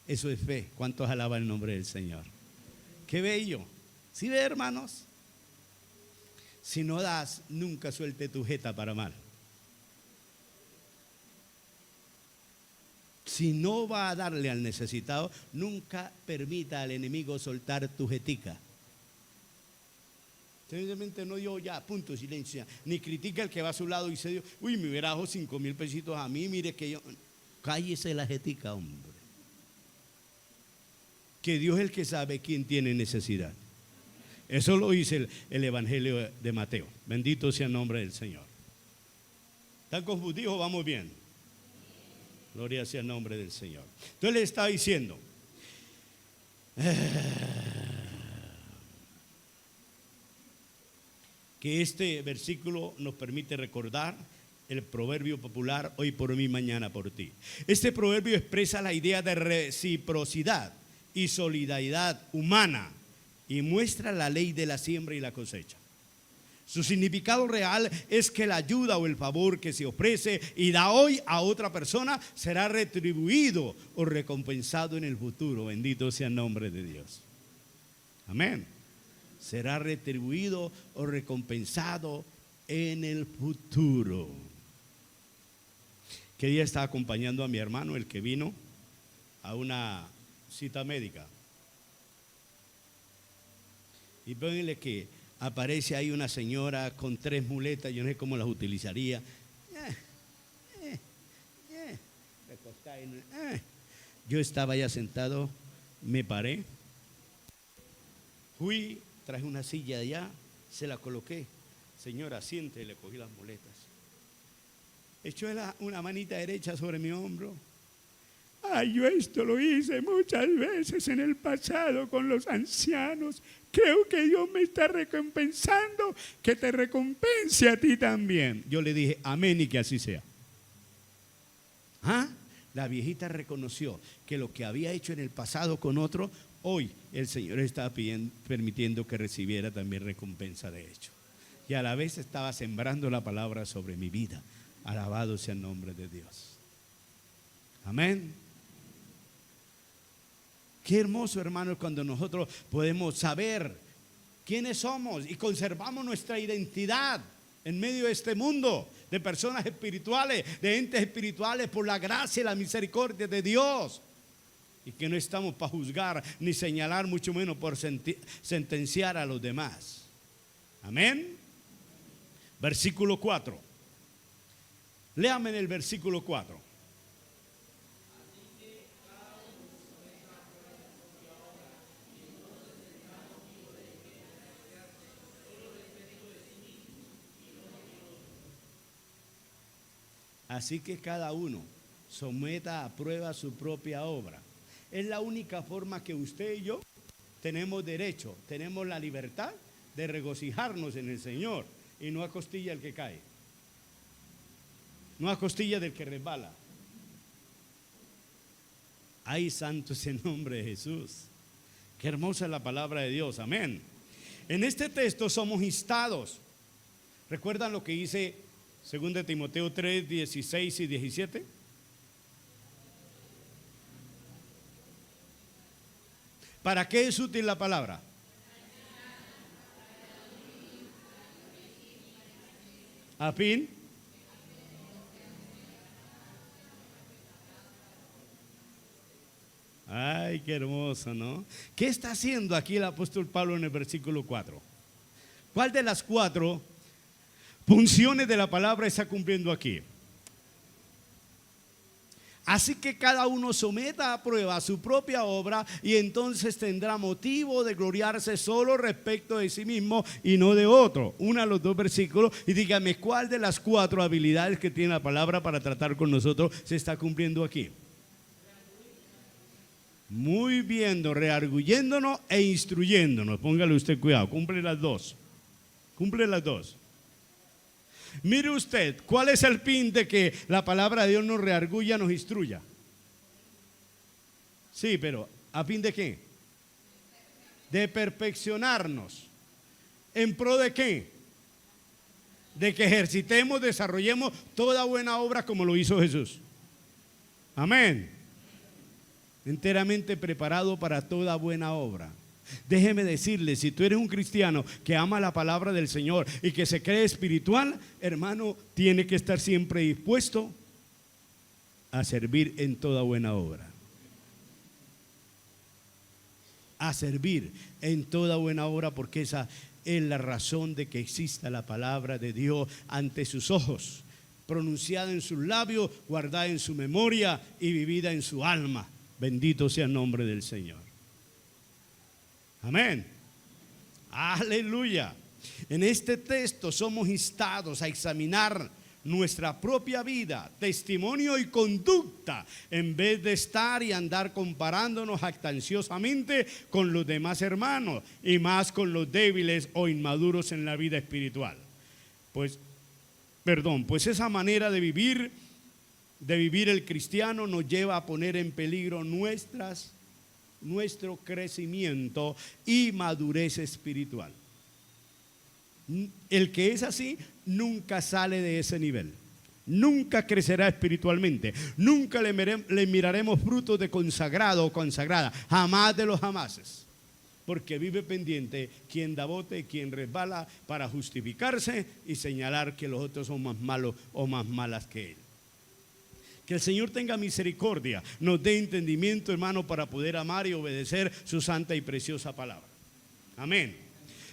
Speaker 1: Eso es fe. ¿Cuántos alaban el nombre del Señor? Qué bello. ¿Sí ve, hermanos? Si no das, nunca suelte tu jeta para mal. Si no va a darle al necesitado, nunca permita al enemigo soltar tu jetica. Simplemente no dio ya, punto, silencio. Ni critica al que va a su lado y dice, uy, me hubiera dado 5,000 pesitos a mí, mire que yo. Cállese la jetica, hombre. Que Dios es el que sabe quién tiene necesidad. Eso lo dice el Evangelio de Mateo. Bendito sea el nombre del Señor. ¿Están confundidos o vamos bien? Gloria sea el nombre del Señor. Entonces le está diciendo, que este versículo nos permite recordar el proverbio popular, hoy por mí, mañana por ti. Este proverbio expresa la idea de reciprocidad y solidaridad humana y muestra la ley de la siembra y la cosecha. Su significado real es que la ayuda o el favor que se ofrece y da hoy a otra persona será retribuido o recompensado en el futuro. Bendito sea el nombre de Dios. Amén. Será retribuido o recompensado en el futuro. Que día estaba acompañando a mi hermano, el que vino a una cita médica. Y pónganle que aparece ahí una señora con 3 muletas, yo no sé cómo las utilizaría. Yo estaba ya sentado, me paré, fui, traje una silla de allá, se la coloqué. Señora, siente, le cogí las muletas. Echó una manita derecha sobre mi hombro. Ay, yo esto lo hice muchas veces en el pasado con los ancianos. Creo que Dios me está recompensando, que te recompense a ti también. Yo le dije, amén, y que así sea. La viejita reconoció que lo que había hecho en el pasado con otro, hoy el Señor estaba permitiendo que recibiera también recompensa de hecho. y a la vez estaba sembrando la palabra sobre mi vida. Alabado sea el nombre de Dios. Amén. Qué hermoso, hermanos, cuando nosotros podemos saber quiénes somos y conservamos nuestra identidad en medio de este mundo de personas espirituales, de entes espirituales, por la gracia y la misericordia de Dios. Y que no estamos para juzgar ni señalar, mucho menos por sentenciar a los demás. Amén. Versículo 4. Léame en el versículo 4. Así que cada uno someta a prueba su propia obra. Es la única forma que usted y yo tenemos derecho, tenemos la libertad de regocijarnos en el Señor y no a costilla del que cae, no a costilla del que resbala. Ay, santo es el nombre de Jesús. Qué hermosa es la palabra de Dios, amén. En este texto somos instados. ¿Recuerdan lo que dice 2 Timoteo 3, 16 y 17? ¿Para qué es útil la palabra? A fin. Ay, qué hermoso, ¿no? ¿Qué está haciendo aquí el apóstol Pablo en el versículo 4? ¿Cuál de las 4 funciones de la palabra está cumpliendo aquí? Así que cada uno someta a prueba su propia obra y entonces tendrá motivo de gloriarse solo respecto de sí mismo y no de otro. Una de los 2 versículos y dígame cuál de las 4 habilidades que tiene la palabra para tratar con nosotros se está cumpliendo aquí. Muy bien, rearguyéndonos e instruyéndonos. Póngale usted cuidado, cumple las 2. Cumple las 2. Mire usted, ¿cuál es el fin de que la palabra de Dios nos reargulla, nos instruya? Sí, pero ¿a fin de qué? De perfeccionarnos. ¿En pro de qué? De que ejercitemos, desarrollemos toda buena obra como lo hizo Jesús. Amén. Enteramente preparado para toda buena obra. Déjeme decirle, si tú eres un cristiano que ama la palabra del Señor y que se cree espiritual, hermano, tiene que estar siempre dispuesto a servir en toda buena obra. A servir en toda buena obra, porque esa es la razón de que exista la palabra de Dios ante sus ojos, pronunciada en sus labios, guardada en su memoria y vivida en su alma. Bendito sea el nombre del Señor. Amén. Aleluya. En este texto somos instados a examinar nuestra propia vida, testimonio y conducta, en vez de estar y andar comparándonos jactanciosamente con los demás hermanos y más con los débiles o inmaduros en la vida espiritual. Pues esa manera de vivir el cristiano nos lleva a poner en peligro nuestro crecimiento y madurez espiritual. El que es así nunca sale de ese nivel, nunca crecerá espiritualmente, nunca le miraremos frutos de consagrado o consagrada, jamás de los jamases, porque vive pendiente quien da bote, quien resbala para justificarse y señalar que los otros son más malos o más malas que él. Que el Señor tenga misericordia, nos dé entendimiento, hermano, para poder amar y obedecer su santa y preciosa palabra. Amén.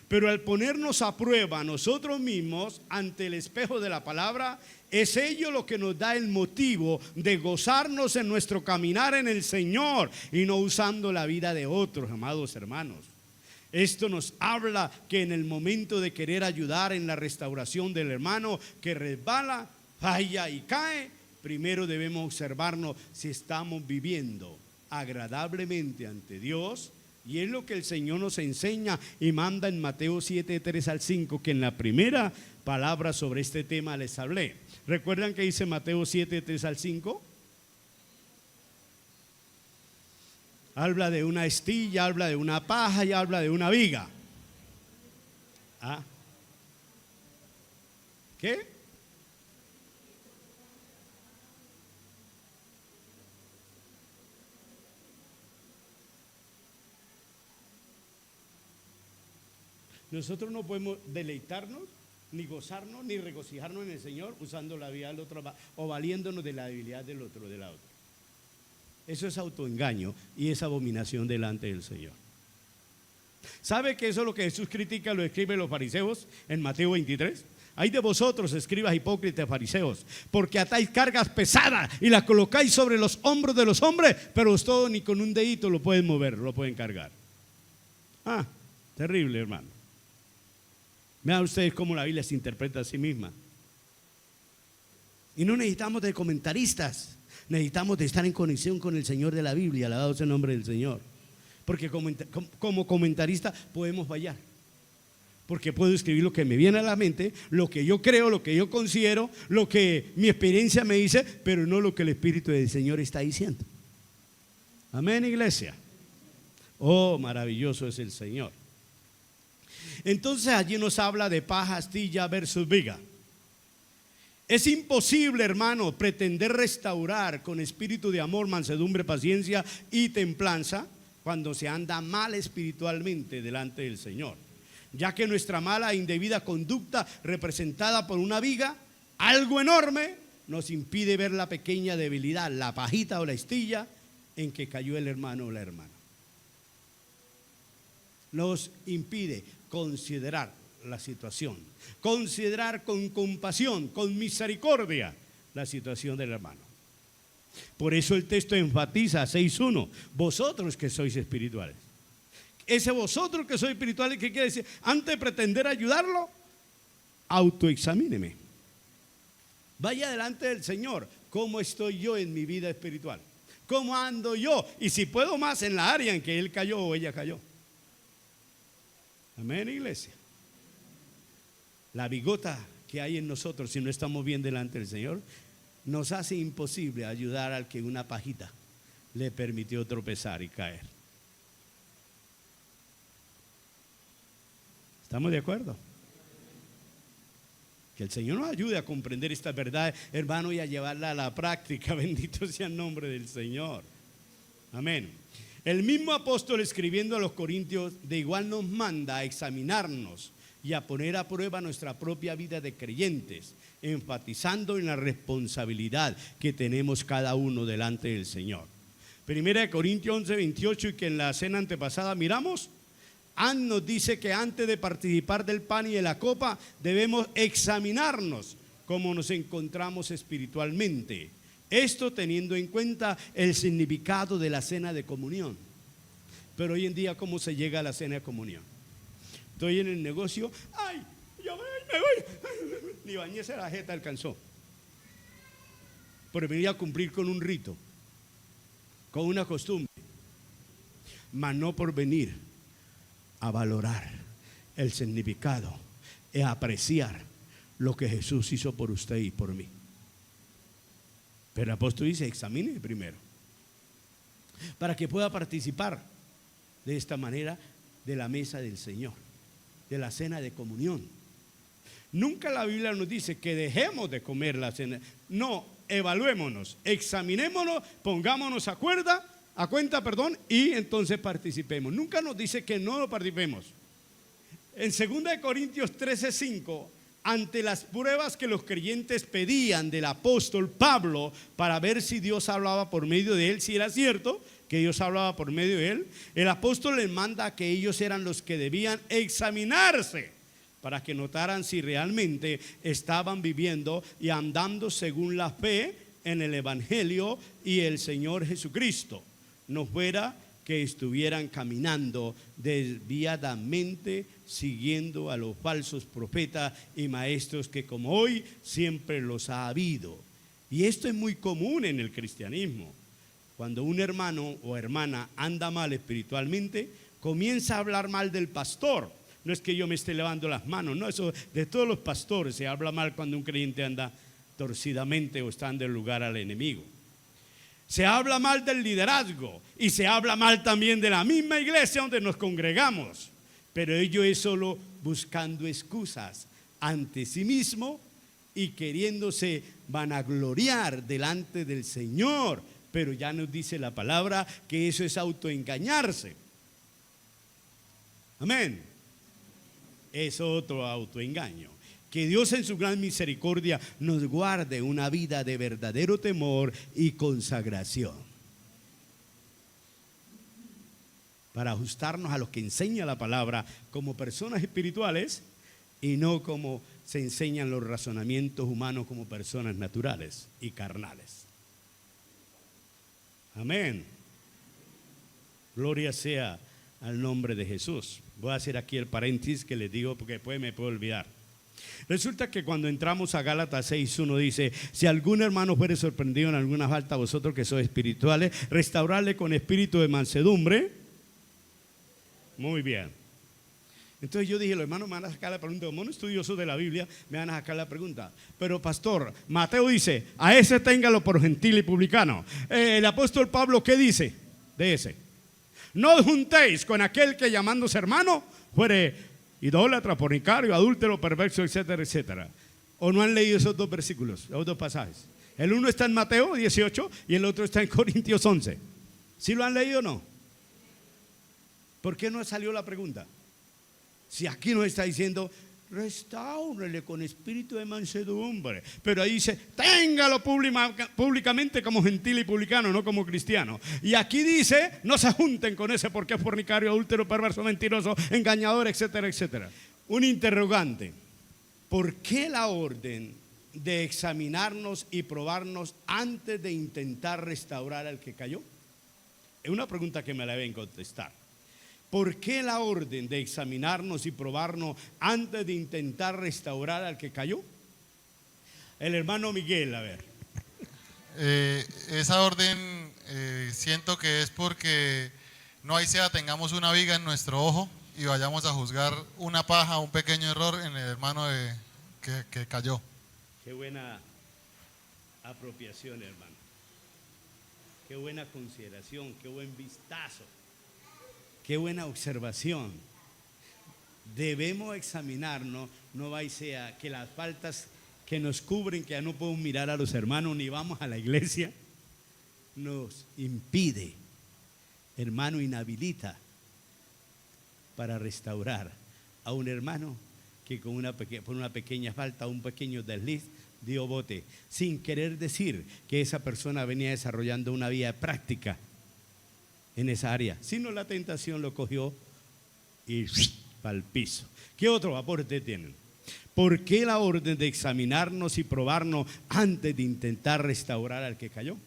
Speaker 1: Pero al ponernos a prueba nosotros mismos ante el espejo de la palabra, es ello lo que nos da el motivo de gozarnos en nuestro caminar en el Señor y no usando la vida de otros, amados hermanos. Esto nos habla que en el momento de querer ayudar en la restauración del hermano que resbala, falla y cae, primero debemos observarnos si estamos viviendo agradablemente ante Dios, y es lo que el Señor nos enseña y manda en Mateo 7, 3 al 5, que en la primera palabra sobre este tema les hablé. ¿Recuerdan que dice Mateo 7, 3 al 5? Habla de una estilla, habla de una paja y habla de una viga. ¿Qué? Nosotros no podemos deleitarnos, ni gozarnos, ni regocijarnos en el Señor usando la vida del otro o valiéndonos de la debilidad del otro, de la otra. Eso es autoengaño y es abominación delante del Señor. ¿Sabe que eso es lo que Jesús critica, lo escriben los fariseos en Mateo 23? Hay de vosotros, escribas hipócritas fariseos, porque atáis cargas pesadas y las colocáis sobre los hombros de los hombres, pero ustedes ni con un dedito lo pueden mover, lo pueden cargar. Terrible, hermano. Vean ustedes cómo la Biblia se interpreta a sí misma. Y no necesitamos de comentaristas, necesitamos de estar en conexión con el Señor de la Biblia, alabado sea el nombre del Señor. Porque como comentarista podemos fallar. Porque puedo escribir lo que me viene a la mente, lo que yo creo, lo que yo considero, lo que mi experiencia me dice, pero no lo que el Espíritu del Señor está diciendo. Amén, iglesia. Oh, maravilloso es el Señor. Entonces allí nos habla de paja, astilla versus viga. Es imposible, hermano, pretender restaurar con espíritu de amor, mansedumbre, paciencia y templanza cuando se anda mal espiritualmente delante del Señor, ya que nuestra mala e indebida conducta representada por una viga, algo enorme, nos impide ver la pequeña debilidad, la pajita o la astilla en que cayó el hermano o la hermana. Nos impide considerar la situación, considerar con compasión, con misericordia la situación del hermano. Por eso el texto enfatiza 6:1, vosotros que sois espirituales. Ese vosotros que sois espirituales, ¿qué quiere decir? Antes de pretender ayudarlo, autoexamíneme. Vaya delante del Señor, ¿cómo estoy yo en mi vida espiritual? ¿Cómo ando yo? Y si puedo más en la área en que él cayó o ella cayó. Amén, iglesia. La bigota que hay en nosotros, si no estamos bien delante del Señor, nos hace imposible ayudar al que una pajita le permitió tropezar y caer. ¿Estamos de acuerdo? Que el Señor nos ayude a comprender esta verdad, hermano, y a llevarla a la práctica. Bendito sea el nombre del Señor. Amén. El mismo apóstol, escribiendo a los Corintios, de igual nos manda a examinarnos y a poner a prueba nuestra propia vida de creyentes, enfatizando en la responsabilidad que tenemos cada uno delante del Señor. Primera de Corintios 11:28, y que en la cena antepasada miramos, nos dice que antes de participar del pan y de la copa debemos examinarnos cómo nos encontramos espiritualmente. Esto teniendo en cuenta el significado de la cena de comunión. Pero hoy en día, ¿cómo se llega a la cena de comunión? Estoy en el negocio, ¡ay! Yo me voy. Ni bañese la jeta alcanzó. Por venir a cumplir con un rito, con una costumbre, mas no por venir a valorar el significado y a apreciar lo que Jesús hizo por usted y por mí. Pero el apóstol dice, examine primero, para que pueda participar de esta manera de la mesa del Señor, de la cena de comunión. Nunca la Biblia nos dice que dejemos de comer la cena. No, evaluémonos, examinémonos, pongámonos a cuenta, y entonces participemos. Nunca nos dice que no lo participemos. En 2 Corintios 13:5, ante las pruebas que los creyentes pedían del apóstol Pablo para ver si Dios hablaba por medio de él, si era cierto que Dios hablaba por medio de él, el apóstol les manda que ellos eran los que debían examinarse para que notaran si realmente estaban viviendo y andando según la fe en el Evangelio y el Señor Jesucristo. No fuera que estuvieran caminando desviadamente siguiendo a los falsos profetas y maestros que como hoy siempre los ha habido. Y esto es muy común en el cristianismo. Cuando un hermano o hermana anda mal espiritualmente, comienza a hablar mal del pastor. No es que yo me esté lavando las manos, no, eso de todos los pastores se habla mal cuando un creyente anda torcidamente o está dando lugar al enemigo. Se habla mal del liderazgo y se habla mal también de la misma iglesia donde nos congregamos, pero ello es solo buscando excusas ante sí mismo y queriéndose vanagloriar delante del Señor. Pero ya nos dice la palabra que eso es autoengañarse. Amén. Es otro autoengaño. Que Dios en su gran misericordia nos guarde una vida de verdadero temor y consagración, para ajustarnos a lo que enseña la palabra como personas espirituales y no como se enseñan los razonamientos humanos como personas naturales y carnales. Amén. Gloria sea al nombre de Jesús. Voy a hacer aquí el paréntesis que les digo porque después me puedo olvidar. Resulta que cuando entramos a Gálatas 6:1 dice: si algún hermano fuere sorprendido en alguna falta, vosotros que sois espirituales, restaurarle con espíritu de mansedumbre. Muy bien. Entonces yo dije, los hermanos me van a sacar la pregunta, como no estudiosos de la Biblia, me van a sacar la pregunta. Pero pastor, Mateo dice, a ese téngalo por gentil y publicano. El apóstol Pablo, ¿qué dice de ese? No os juntéis con aquel que llamándose hermano fuere idólatra, fornicario, adúltero, perverso, etcétera, etcétera. ¿O no han leído esos dos versículos, esos dos pasajes? El uno está en Mateo 18 y el otro está en Corintios 11. ¿Sí lo han leído o no? ¿Por qué no salió la pregunta? Si aquí nos está diciendo, restáurele con espíritu de mansedumbre, pero ahí dice, téngalo públicamente como gentil y publicano, no como cristiano. Y aquí dice, no se junten con ese porque es fornicario, adúltero, perverso, mentiroso, engañador, etcétera, etcétera. Un interrogante: ¿por qué la orden de examinarnos y probarnos antes de intentar restaurar al que cayó? Es una pregunta que me la deben contestar. ¿Por qué la orden de examinarnos y probarnos antes de intentar restaurar al que cayó? El hermano Miguel, a ver.
Speaker 9: Esa orden siento que es porque no hay sea tengamos una viga en nuestro ojo y vayamos a juzgar una paja, un pequeño error en el hermano que cayó.
Speaker 1: Qué buena apropiación, hermano. Qué buena consideración, qué buen vistazo. Qué buena observación. Debemos examinarnos, no va y sea que las faltas que nos cubren, que ya no podemos mirar a los hermanos ni vamos a la iglesia, nos impide, hermano, inhabilita para restaurar a un hermano que por una pequeña falta, un pequeño desliz, dio bote, sin querer decir que esa persona venía desarrollando una vida práctica en esa área, sino la tentación lo cogió y para el piso. ¿Qué otro aporte tienen? ¿Por qué la orden de examinarnos y probarnos antes de intentar restaurar al que cayó?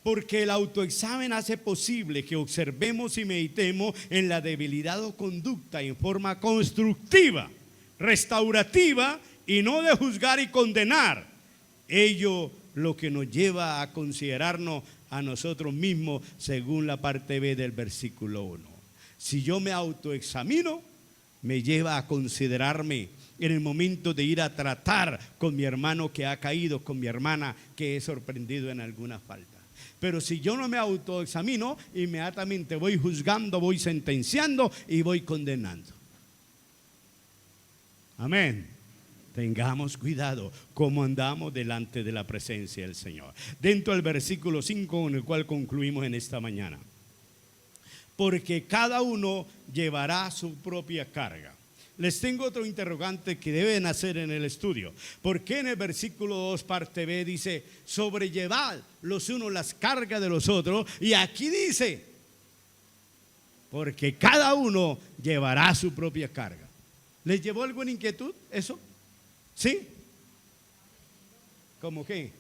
Speaker 1: Porque el autoexamen hace posible que observemos y meditemos en la debilidad o conducta en forma constructiva, restaurativa y no de juzgar y condenar. Ello lo que nos lleva a considerarnos a nosotros mismos según la parte B del versículo 1. Si yo me autoexamino, me lleva a considerarme en el momento de ir a tratar con mi hermano que ha caído, con mi hermana que he sorprendido en alguna falta. Pero si yo no me autoexamino, inmediatamente voy juzgando, voy sentenciando y voy condenando. Amén. Tengamos cuidado cómo andamos delante de la presencia del Señor. Dentro del versículo 5 con el cual concluimos en esta mañana. Porque cada uno llevará su propia carga. Les tengo otro interrogante que deben hacer en el estudio. ¿Por qué en el versículo 2 parte B dice sobrellevad los unos las cargas de los otros? Y aquí dice porque cada uno llevará su propia carga. ¿Les llevó alguna inquietud eso? ¿Sí? ¿Cómo qué?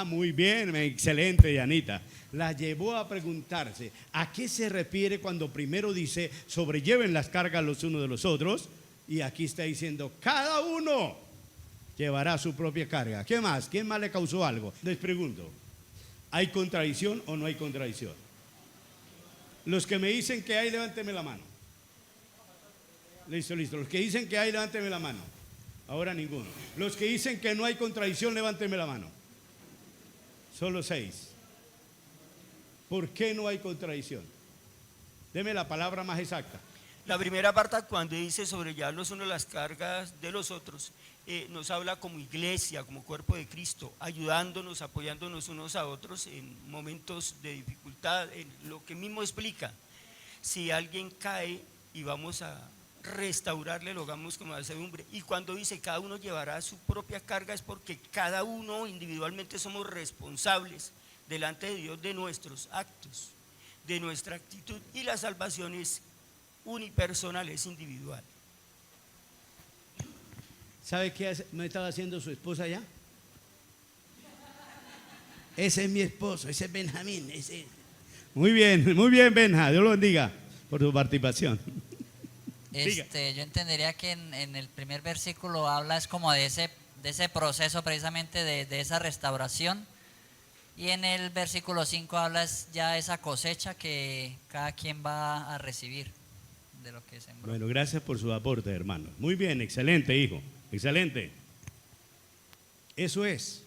Speaker 1: Muy bien, excelente, Dianita. La llevó a preguntarse ¿a qué se refiere cuando primero dice sobrelleven las cargas los unos de los otros? Y aquí está diciendo cada uno llevará su propia carga. ¿Qué más? ¿Quién más le causó algo? Les pregunto, ¿hay contradicción o no hay contradicción? Los que me dicen que hay, levánteme la mano. Listo. Los que dicen que hay, levánteme la mano. Ahora ninguno. Los que dicen que no hay contradicción, levánteme la mano. Solo 6. ¿Por qué no hay contradicción? Deme la palabra más exacta.
Speaker 10: La primera parte, cuando dice sobrellevar los unos las cargas de los otros, nos habla como iglesia, como cuerpo de Cristo, ayudándonos, apoyándonos unos a otros en momentos de dificultad, en lo que mismo explica. Si alguien cae y vamos a restaurarle, lo hagamos como mansedumbre. Y cuando dice cada uno llevará su propia carga, es porque cada uno individualmente somos responsables delante de Dios de nuestros actos, de nuestra actitud, y la salvación es unipersonal, es individual.
Speaker 1: ¿Sabe qué me estaba haciendo su esposa ya? Ese es mi esposo, ese es Benjamín. Muy bien, Benja, Dios lo bendiga por su participación.
Speaker 11: Yo entendería que en el primer versículo hablas como de ese proceso precisamente de esa restauración, y en el versículo 5 hablas ya de esa cosecha que cada quien va a recibir de lo que sembró.
Speaker 1: Bueno, gracias por su aporte, hermano. Muy bien, excelente, hijo, excelente. Eso es.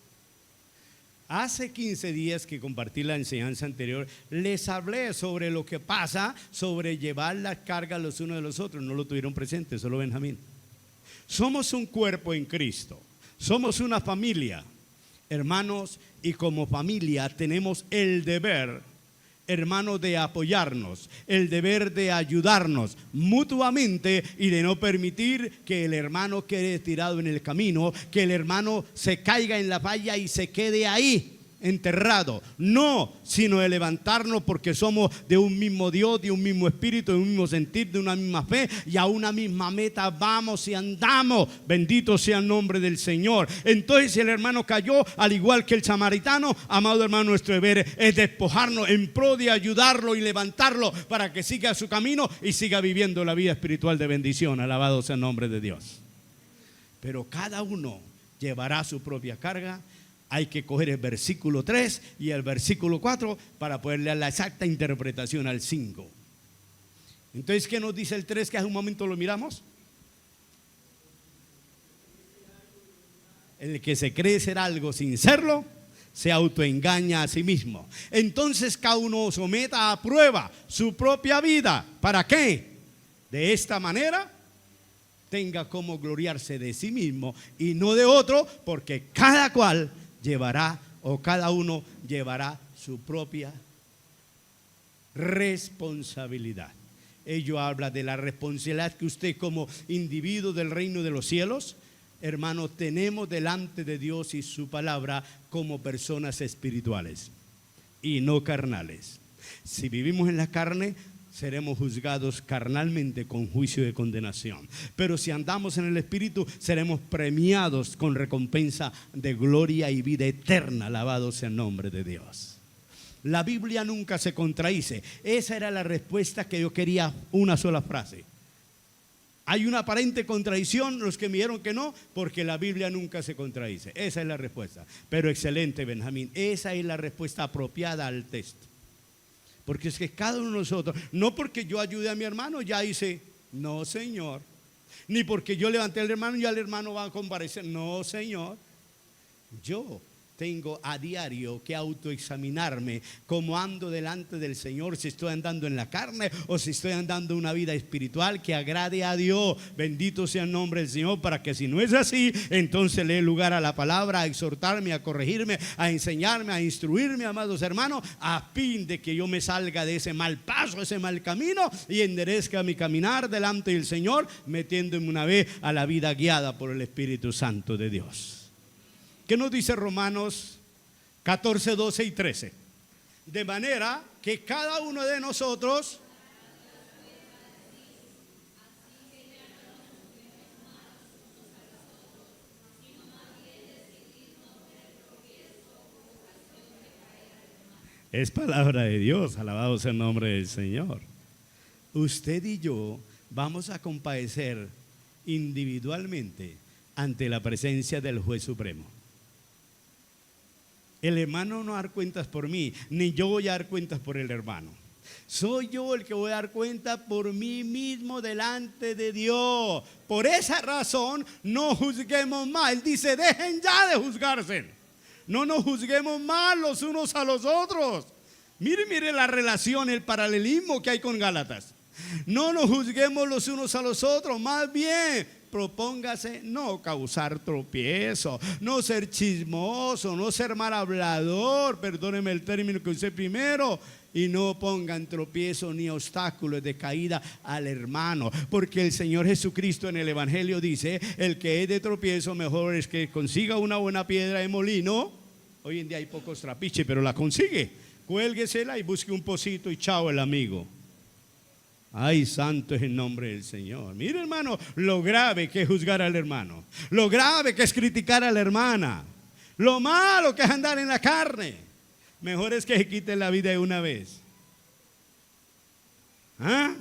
Speaker 1: Hace 15 días que compartí la enseñanza anterior, les hablé sobre lo que pasa, sobre llevar la carga los unos de los otros. No lo tuvieron presente, solo Benjamín. Somos un cuerpo en Cristo, somos una familia, hermanos, y como familia tenemos el deber, hermanos, de apoyarnos, el deber de ayudarnos mutuamente y de no permitir que el hermano quede tirado en el camino, que el hermano se caiga en la falla y se quede ahí enterrado. No, sino de levantarnos, porque somos de un mismo Dios, de un mismo espíritu, de un mismo sentir, de una misma fe, y a una misma meta vamos y andamos. Bendito sea el nombre del Señor. Entonces, si el hermano cayó, al igual que el samaritano, amado hermano, nuestro deber es despojarnos en pro de ayudarlo y levantarlo para que siga su camino y siga viviendo la vida espiritual de bendición. Alabado sea el nombre de Dios. Pero cada uno llevará su propia carga. Hay que coger el versículo 3 y el versículo 4 para poderle dar la exacta interpretación al 5. Entonces, ¿qué nos dice el 3 que hace un momento lo miramos? El que se cree ser algo sin serlo, se autoengaña a sí mismo. Entonces, cada uno someta a prueba su propia vida. ¿Para qué? De esta manera tenga como gloriarse de sí mismo y no de otro, porque cada cual llevará, o cada uno llevará su propia responsabilidad. Ello habla de la responsabilidad que usted como individuo del reino de los cielos, hermano, tenemos delante de Dios y su palabra como personas espirituales y no carnales. Si vivimos en la carne, seremos juzgados carnalmente con juicio de condenación. Pero si andamos en el Espíritu, seremos premiados con recompensa de gloria y vida eterna. Alabado sea el nombre de Dios. La Biblia nunca se contradice. Esa era la respuesta que yo quería, una sola frase. Hay una aparente contradicción, los que me dijeron que no, porque la Biblia nunca se contradice. Esa es la respuesta. Pero excelente, Benjamín, esa es la respuesta apropiada al texto. Porque es que cada uno de nosotros, no porque yo ayude a mi hermano, ya hice, no Señor. Ni porque yo levanté al hermano, ya el hermano va a comparecer, no Señor. Yo tengo a diario que autoexaminarme cómo ando delante del Señor, si estoy andando en la carne o si estoy andando una vida espiritual que agrade a Dios. Bendito sea el nombre del Señor, para que si no es así, entonces le dé lugar a la palabra, a exhortarme, a corregirme, a enseñarme, a instruirme, amados hermanos, a fin de que yo me salga de ese mal paso, ese mal camino, y enderezca mi caminar delante del Señor, metiéndome una vez a la vida guiada por el Espíritu Santo de Dios. ¿Qué nos dice Romanos 14, 12 y 13? De manera que cada uno de nosotros es palabra de Dios, alabado sea el nombre del Señor. Usted y yo vamos a compadecer individualmente ante la presencia del juez supremo. El hermano no va a dar cuentas por mí, ni yo voy a dar cuentas por el hermano. Soy yo el que voy a dar cuenta por mí mismo delante de Dios. Por esa razón no juzguemos más. Él dice, dejen ya de juzgarse. No nos juzguemos más los unos a los otros. Mire la relación, el paralelismo que hay con Gálatas. No nos juzguemos los unos a los otros, más bien propóngase no causar tropiezo, no ser chismoso, no ser mal hablador, perdóneme el término que usé primero, y no pongan tropiezo ni obstáculos de caída al hermano, porque el Señor Jesucristo en el Evangelio dice: el que es de tropiezo mejor es que consiga una buena piedra de molino. Hoy en día hay pocos trapiches, pero la consigue, cuélguesela y busque un pocito y chao el amigo. Ay, santo es el nombre del Señor. Mire, hermano, lo grave que es juzgar al hermano, lo grave que es criticar a la hermana, lo malo que es andar en la carne. Mejor es que se quite la vida de una vez. ¿Ah?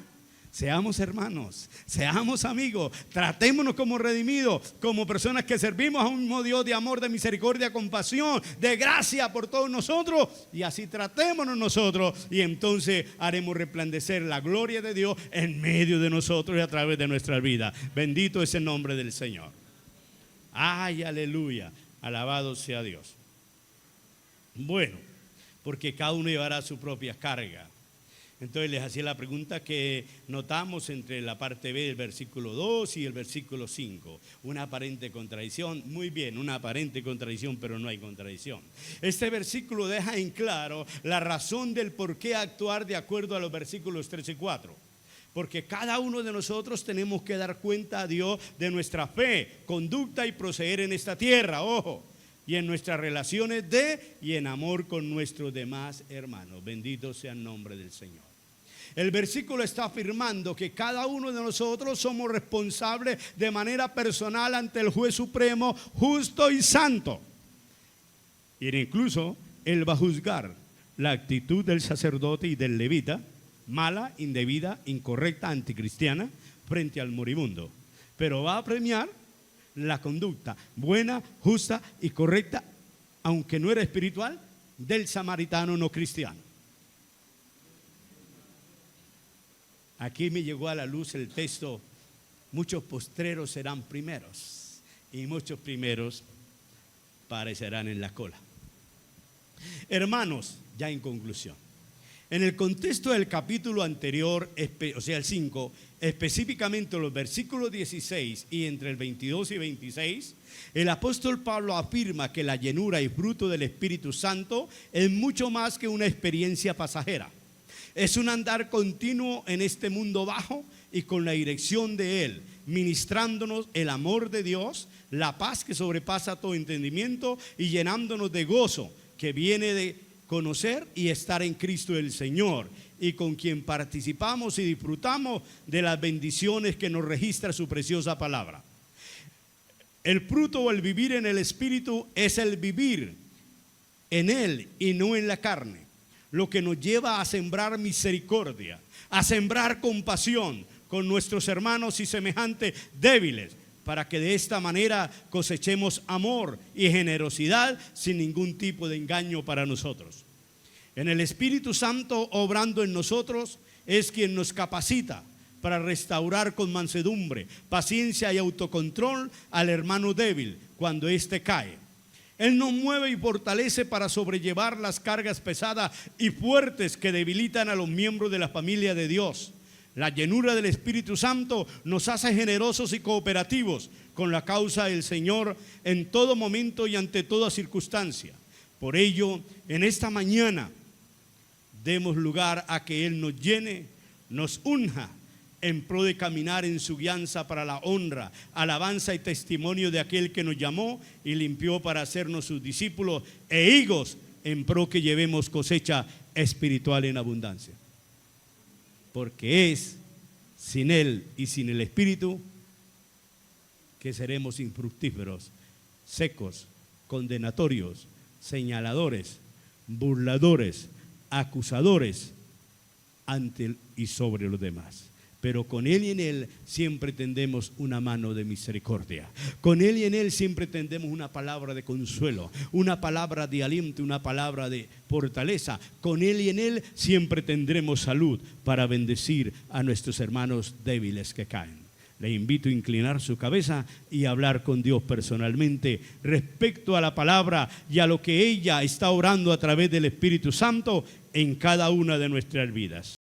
Speaker 1: Seamos hermanos, seamos amigos, tratémonos como redimidos, como personas que servimos a un mismo Dios de amor, de misericordia, compasión, de gracia por todos nosotros, y así tratémonos nosotros, y entonces haremos resplandecer la gloria de Dios en medio de nosotros y a través de nuestra vida. Bendito es el nombre del Señor. Ay, aleluya, alabado sea Dios. Bueno, porque cada uno llevará su propia carga. Entonces les hacía la pregunta que notamos entre la parte B del versículo 2 y el versículo 5. Una aparente contradicción. Muy bien, una aparente contradicción, pero no hay contradicción. Este versículo deja en claro la razón del por qué actuar de acuerdo a los versículos 3 y 4. Porque cada uno de nosotros tenemos que dar cuenta a Dios de nuestra fe, conducta y proceder en esta tierra, ojo, y en nuestras relaciones de y en amor con nuestros demás hermanos. Bendito sea el nombre del Señor. El versículo está afirmando que cada uno de nosotros somos responsables de manera personal ante el juez supremo, justo y santo. Y incluso Él va a juzgar la actitud del sacerdote y del levita, mala, indebida, incorrecta, anticristiana, frente al moribundo. Pero va a premiar la conducta buena, justa y correcta, aunque no era espiritual, del samaritano no cristiano. Aquí me llegó a la luz el texto: muchos postreros serán primeros y muchos primeros parecerán en la cola. Hermanos, ya en conclusión, en el contexto del capítulo anterior, o sea el 5, específicamente los versículos 16 y entre el 22 y 26, el apóstol Pablo afirma que la llenura y fruto del Espíritu Santo es mucho más que una experiencia pasajera. Es un andar continuo en este mundo bajo y con la dirección de Él, ministrándonos el amor de Dios, la paz que sobrepasa todo entendimiento y llenándonos de gozo que viene de conocer y estar en Cristo el Señor, y con quien participamos y disfrutamos de las bendiciones que nos registra su preciosa palabra. El fruto o el vivir en el Espíritu es el vivir en Él y no en la carne, lo que nos lleva a sembrar misericordia, a sembrar compasión con nuestros hermanos y semejantes débiles, para que de esta manera cosechemos amor y generosidad sin ningún tipo de engaño para nosotros. En el Espíritu Santo obrando en nosotros es quien nos capacita para restaurar con mansedumbre, paciencia y autocontrol al hermano débil cuando éste cae. Él nos mueve y fortalece para sobrellevar las cargas pesadas y fuertes que debilitan a los miembros de la familia de Dios. La llenura del Espíritu Santo nos hace generosos y cooperativos con la causa del Señor en todo momento y ante toda circunstancia. Por ello, en esta mañana, demos lugar a que Él nos llene, nos unja en pro de caminar en su guianza para la honra, alabanza y testimonio de aquel que nos llamó y limpió para hacernos sus discípulos e higos en pro que llevemos cosecha espiritual en abundancia. Porque es sin Él y sin el Espíritu que seremos infructíferos, secos, condenatorios, señaladores, burladores, acusadores ante y sobre los demás. Pero con Él y en Él siempre tendemos una mano de misericordia. Con Él y en Él siempre tendemos una palabra de consuelo, una palabra de aliento, una palabra de fortaleza. Con Él y en Él siempre tendremos salud para bendecir a nuestros hermanos débiles que caen. Le invito a inclinar su cabeza y hablar con Dios personalmente respecto a la palabra y a lo que ella está orando a través del Espíritu Santo en cada una de nuestras vidas.